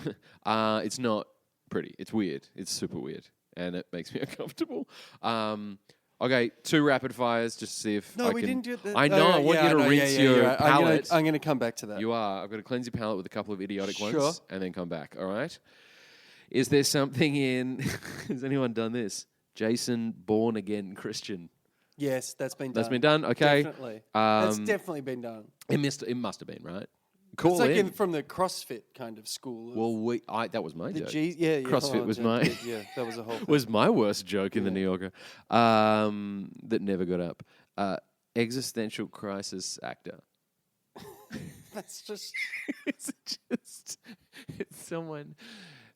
It's not pretty. It's weird. It's super weird, and it makes me uncomfortable. Okay, 2 rapid fires just to see if No, I we can. didn't do it. I know. I want you to rinse your you're right. palate. I'm going to come back to that. You are. I've got to cleanse your palate with a couple of idiotic Sure. ones, and then come back. All right. Is there something in? Has anyone done this? Jason, born again Christian. Yes, that's been done. That's been done. Okay. Definitely. That's Um, definitely been done. It must have been right. Call It's like in. from the CrossFit kind of school. of Well, that was my the joke. yeah, CrossFit was my Yeah, that was a whole thing. was my worst joke in the Yeah. New Yorker that never got up. Existential crisis actor. That's just... it's someone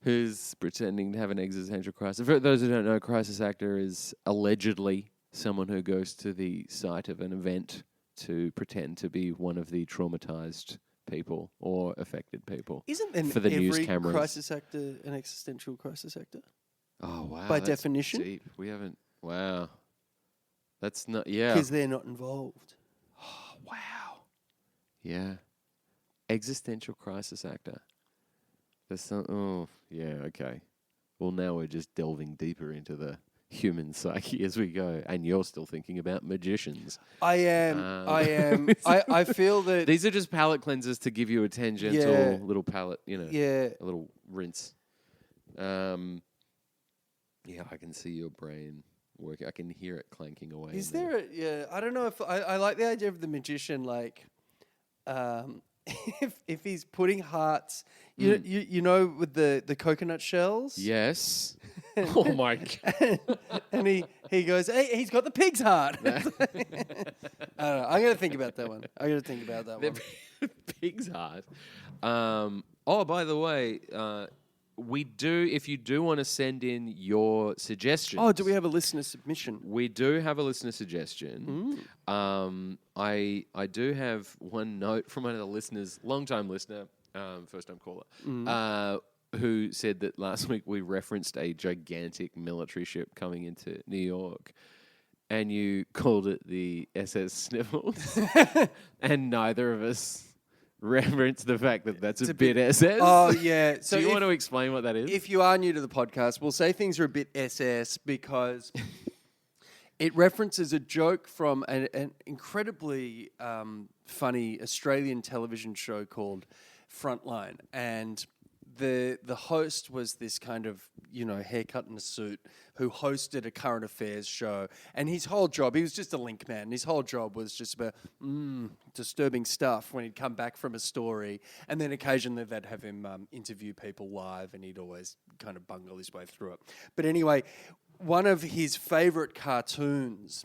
who's pretending to have an existential crisis. For those who don't know, crisis actor is allegedly someone who goes to the site of an event to pretend to be one of the traumatized people or affected people. Isn't then for the news every cameras. crisis actor an existential crisis actor? Oh wow! By that's definition? deep. We haven't. Wow, that's not. Yeah. Because they're not involved. Oh, wow. Yeah. Existential crisis actor. There's some. Oh yeah. Okay. Well, now we're just delving deeper into the human psyche as we go, and you're still thinking about magicians. I am. I feel that These are just palate cleansers to give you a tangential little palate, a little rinse. Yeah, I can see your brain working. I can hear it clanking away. Is there I don't know if I like the idea of the magician, like, if he's putting hearts, you know, with the coconut shells. Yes. Oh my god. And he goes, hey, he's got the pig's heart. I don't know. I'm gonna think about that one. Pig's heart. Oh, by the way, we do. If you do want to send in your suggestions. Oh, do we have a listener submission? We do have a listener suggestion. I do have one note from one of the listeners, long-time listener, first-time caller, who said that last week we referenced a gigantic military ship coming into New York, and you called it the SS Sniffles, and neither of us referenced the fact that that's a bit SS. Oh, yeah. So do you want to explain what that is? If you are new to the podcast, we'll say things are a bit SS because it references a joke from an incredibly funny Australian television show called Frontline. And the host was this kind of, haircut in a suit who hosted a current affairs show. And his whole job, he was just a link man. His whole job was just about disturbing stuff when he'd come back from a story. And then occasionally they'd have him interview people live, and he'd always kind of bungle his way through it. But anyway, one of his favourite cartoons,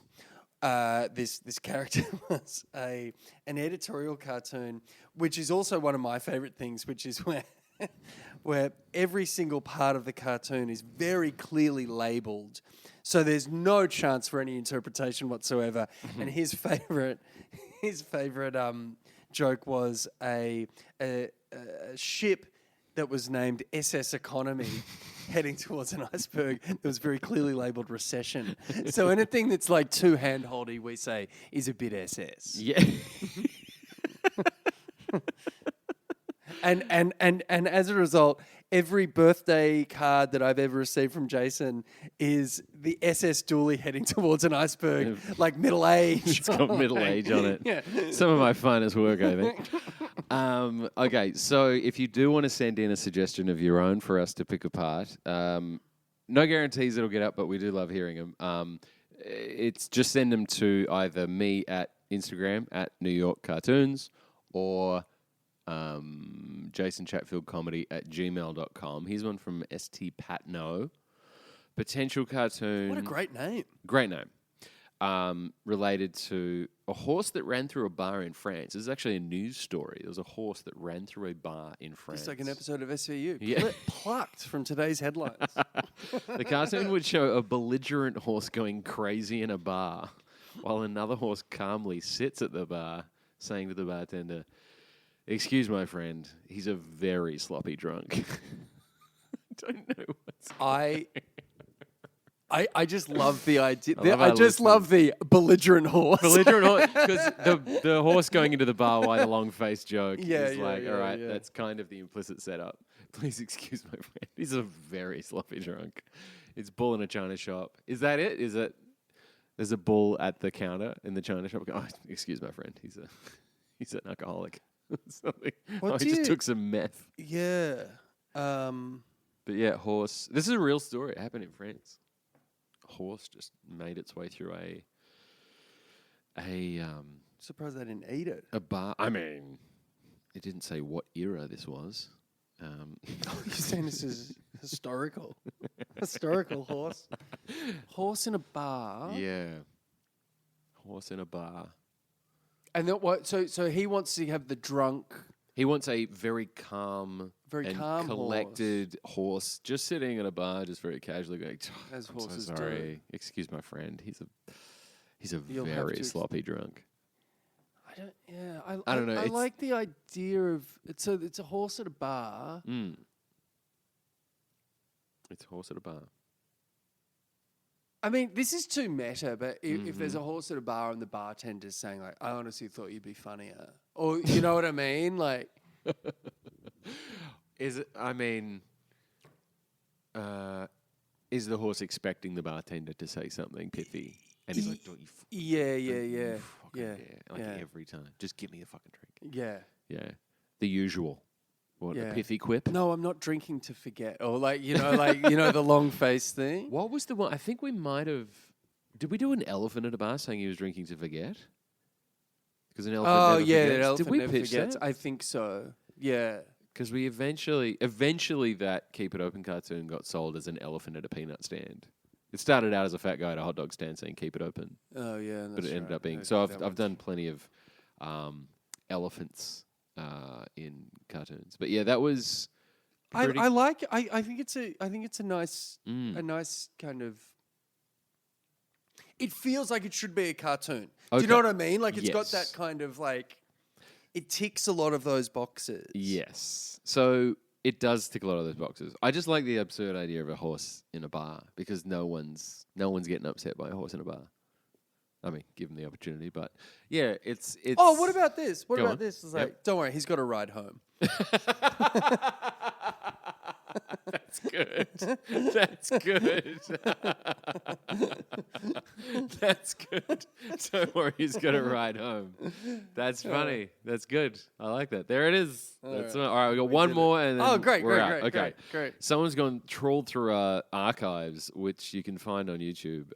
this character was an editorial cartoon, which is also one of my favourite things, which is where every single part of the cartoon is very clearly labelled, so there's no chance for any interpretation whatsoever. And his favourite joke was a ship that was named SS Economy heading towards an iceberg that was very clearly labelled recession. So anything that's like too hand-holdy, we say, is a bit SS. Yeah. And as a result, every birthday card that I've ever received from Jason is the SS Dooley heading towards an iceberg, like middle age. It's got middle age on it. Yeah. Some of my finest work, I think. Okay, so if you do want to send in a suggestion of your own for us to pick apart, no guarantees it'll get up, but we do love hearing them. It's just send them to either me at Instagram at New York Cartoons or jasonchatfieldcomedy@gmail.com. Here's one from St. Patno. Potential cartoon. What a great name. Great name. Related to a horse that ran through a bar in France. This is actually a news story. There was a horse that ran through a bar in France. It's like an episode of SVU. Yeah. Plucked from today's headlines. The cartoon would show a belligerent horse going crazy in a bar, while another horse calmly sits at the bar, saying to the bartender, "Excuse my friend, he's a very sloppy drunk." I don't know what's I just love the idea. I just love the belligerent horse. Belligerent horse, because the horse going into the bar white a long-faced joke is all right, that's kind of the implicit setup. Please excuse my friend, he's a very sloppy drunk. It's bull in a china shop. Is that it? Is it? There's a bull at the counter in the china shop. Oh, excuse my friend, he's an alcoholic. Something. He just took some meth. Yeah. But yeah, horse. This is a real story. It happened in France. Horse just made its way through Surprised they didn't eat it. a bar. I mean, it didn't say what era this was. You're saying this is historical? Historical horse? Horse in a bar? Yeah. Horse in a bar. And then what? So he wants to have the drunk. He wants a very calm, calm collected horse just sitting at a bar, just very casually going, As "I'm horses so do." sorry. Excuse my friend. He's a You'll have very to sloppy drunk." I don't know. I like the idea of it's a horse at a bar. It's a horse at a bar. I mean, this is too meta, but if there's a horse at a bar and the bartender's saying, like, I honestly thought you'd be funnier. Or, you know what I mean? Like... Is the horse expecting the bartender to say something pithy? And he's like, don't you... Yeah. Every time. Just give me a fucking drink. Yeah. Yeah. The usual. What, Yeah. a pithy quip? No, I'm not drinking to forget. Or the long face thing. What was the one? I think we might have... Did we do an elephant at a bar saying he was drinking to forget? Because an elephant never forgets. An elephant Did we never pitch forgets. that? I think so. Yeah. Because we eventually that Keep It Open cartoon got sold as an elephant at a peanut stand. It started out as a fat guy at a hot dog stand saying "Keep it open." Oh yeah, but it ended up being. So I've done plenty of elephants in cartoons. But yeah, that was. I like. I think it's a nice kind of. It feels like it should be a cartoon. Do you know what I mean? Like it's got that kind of like. It ticks a lot of those boxes. Yes. So it does tick a lot of those boxes. I just like the absurd idea of a horse in a bar because no one's getting upset by a horse in a bar. I mean, given the opportunity, but yeah, it's. Oh, what about this? What Go about on. this? It's like, don't worry, he's got a ride home. That's good. That's good. That's good. Don't worry, he's got to ride home. That's funny. That's good. I like that. There it is. That's all right. We got one more, and then great, we're great, out. great, Okay. great. Someone's gone trawled through our archives, which you can find on YouTube.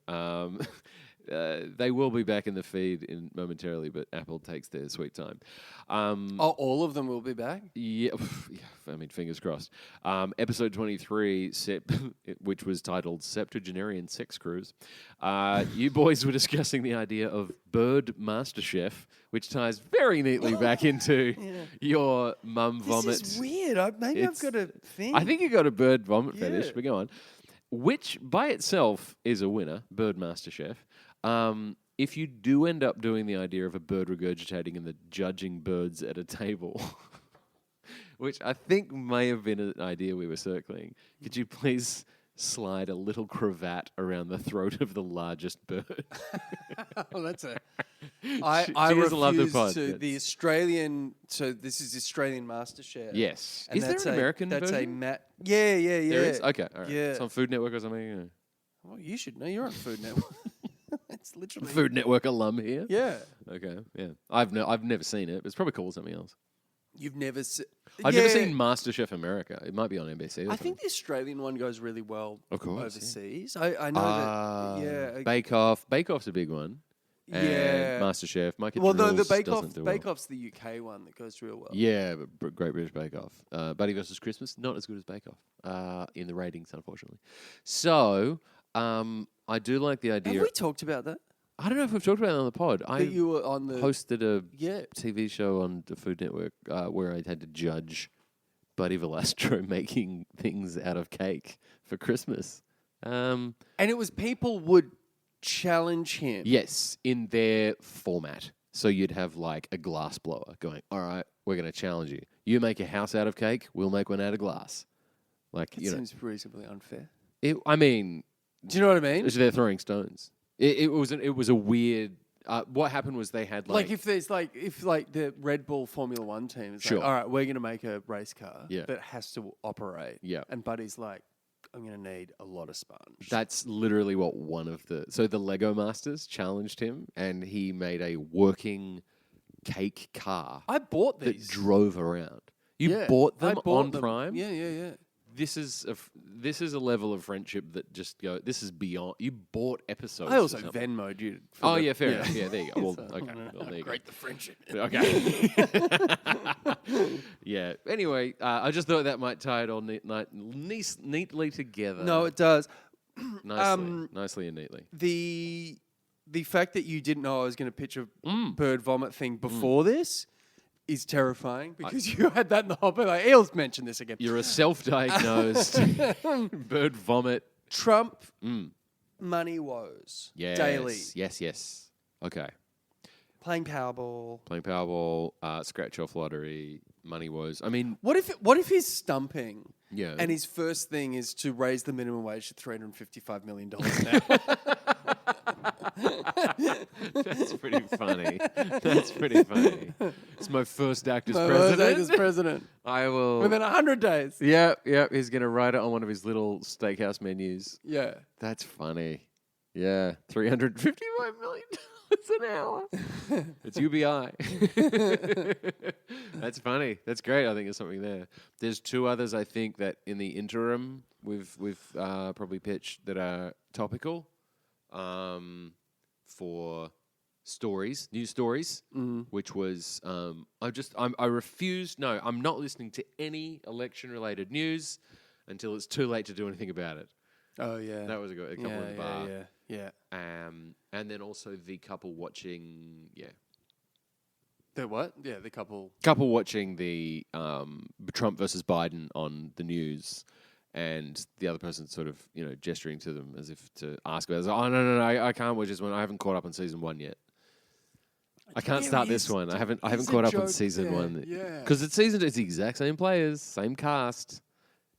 They will be back in the feed momentarily, but Apple takes their sweet time. All of them will be back? Yeah, I mean, fingers crossed. Episode 23, which was titled Septuagenarian Sex Cruise. You boys were discussing the idea of bird Masterchef, which ties very neatly back into your mum vomit. This is weird. Maybe I've got a thing. I think you got a bird vomit fetish, but go on. Which by itself is a winner, bird Masterchef. If you do end up doing the idea of a bird regurgitating and the judging birds at a table, which I think may have been an idea we were circling, could you please slide a little cravat around the throat of the largest bird? Oh, that's a... I refuse love the pod. The Australian... So this is Australian Masterchef. Yes. And is there an American version? That's a... Yeah. There is? Okay, all right. Yeah. It's on Food Network or something? Yeah. Well, you should know. You're on Food Network. It's literally... Food Network alum here? Yeah. Okay, yeah. I've never seen it. It's probably called something else. You've never seen... I've never seen MasterChef America. It might be on NBC. I think the Australian one goes really well overseas. Yeah. I know that... Yeah. Bake Off. Bake Off's a big one. And MasterChef. Mike the Bake Off's the UK one that goes real well. Yeah, but Great British Bake Off. Buddy versus Christmas, not as good as Bake Off in the ratings, unfortunately. So, I do like the idea... Have we talked about that? I don't know if we've talked about it on the pod. You were on the... hosted a TV show on the Food Network where I had to judge Buddy Velastro making things out of cake for Christmas. And it was people would challenge him. Yes, in their format. So you'd have like a glass blower going, all right, we're going to challenge you. You make a house out of cake, we'll make one out of glass. Like, That seems reasonably unfair. I mean... Do you know what I mean? They're throwing stones. It was a weird. What happened was they had if the Red Bull Formula One team is like, all right, we're going to make a race car that has to operate. Yeah. And Buddy's like, I'm going to need a lot of sponge. That's literally what the Lego Masters challenged him, and he made a working cake car. I bought these that drove around. You bought them on Prime? Yeah. This is a level of friendship that just this is beyond. You bought episodes. I also Venmo'd you. Fair enough. Yeah, there you go. Well, okay. Well, there you Great, the friendship. Okay. Yeah. Anyway, I just thought that might tie it all neatly together. No, it does. Nicely and neatly. The fact that you didn't know I was going to pitch a bird vomit thing before this is terrifying because you had that in the hopper. Like, Eel's mentioned this again. You're a self-diagnosed bird vomit. Trump money woes daily. Yes. Okay. Playing Powerball, scratch off lottery, money woes. I mean, what if he's stumping? Yeah. And his first thing is to raise the minimum wage to $355 million now. That's pretty funny. That's pretty funny. It's my first act as My president. first act as president. I will. Within 100 days. Yeah. He's going to write it on one of his little steakhouse menus. Yeah. That's funny. Yeah. $355 million an hour. It's UBI. That's funny. That's great. I think there's something there. There's two others I think that in the interim we've probably pitched that are topical. For stories, news stories, which was I refuse. No, I'm not listening to any election-related news until it's too late to do anything about it. Oh yeah, that was a couple in the bar. Yeah. And then also the couple watching. Yeah. The what? Yeah, the couple watching the Trump versus Biden on the news. And the other person sort of, gesturing to them as if to ask about it. Oh, no, I can't watch this one. I haven't caught up on season 1 yet. I can't start this one. I haven't caught up on season 1. Yeah. Because it's the exact same players, same cast,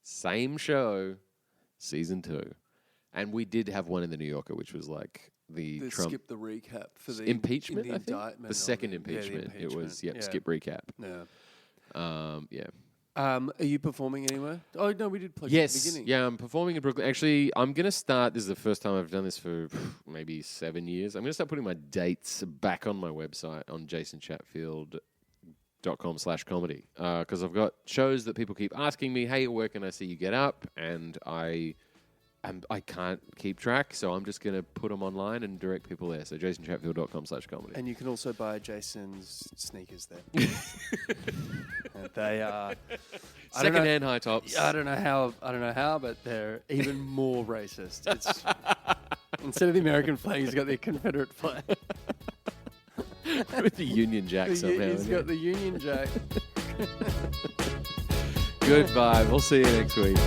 same show, season 2. And we did have one in the New Yorker, which was like the Trump... skip the recap for the... Impeachment, the I think? indictment. The second impeachment. It was, skip recap. Yeah. Yeah. Are you performing anywhere? Oh, no, we did plug Yes. at the beginning. Yeah, I'm performing in Brooklyn. Actually, I'm going to start. This is the first time I've done this for maybe 7 years. I'm going to start putting my dates back on my website on jasonchatfield.com/comedy because I've got shows that people keep asking me, hey, where can I see you get up? And I can't keep track, so I'm just going to put them online and direct people there. So jasonchatfield.com/comedy. And you can also buy Jason's sneakers there. And they are secondhand high tops. I don't know how, but they're even more racist. It's, instead of the American flag, he's got the Confederate flag. With the Union Jack somehow. He's got the Union Jack. Goodbye. We'll see you next week.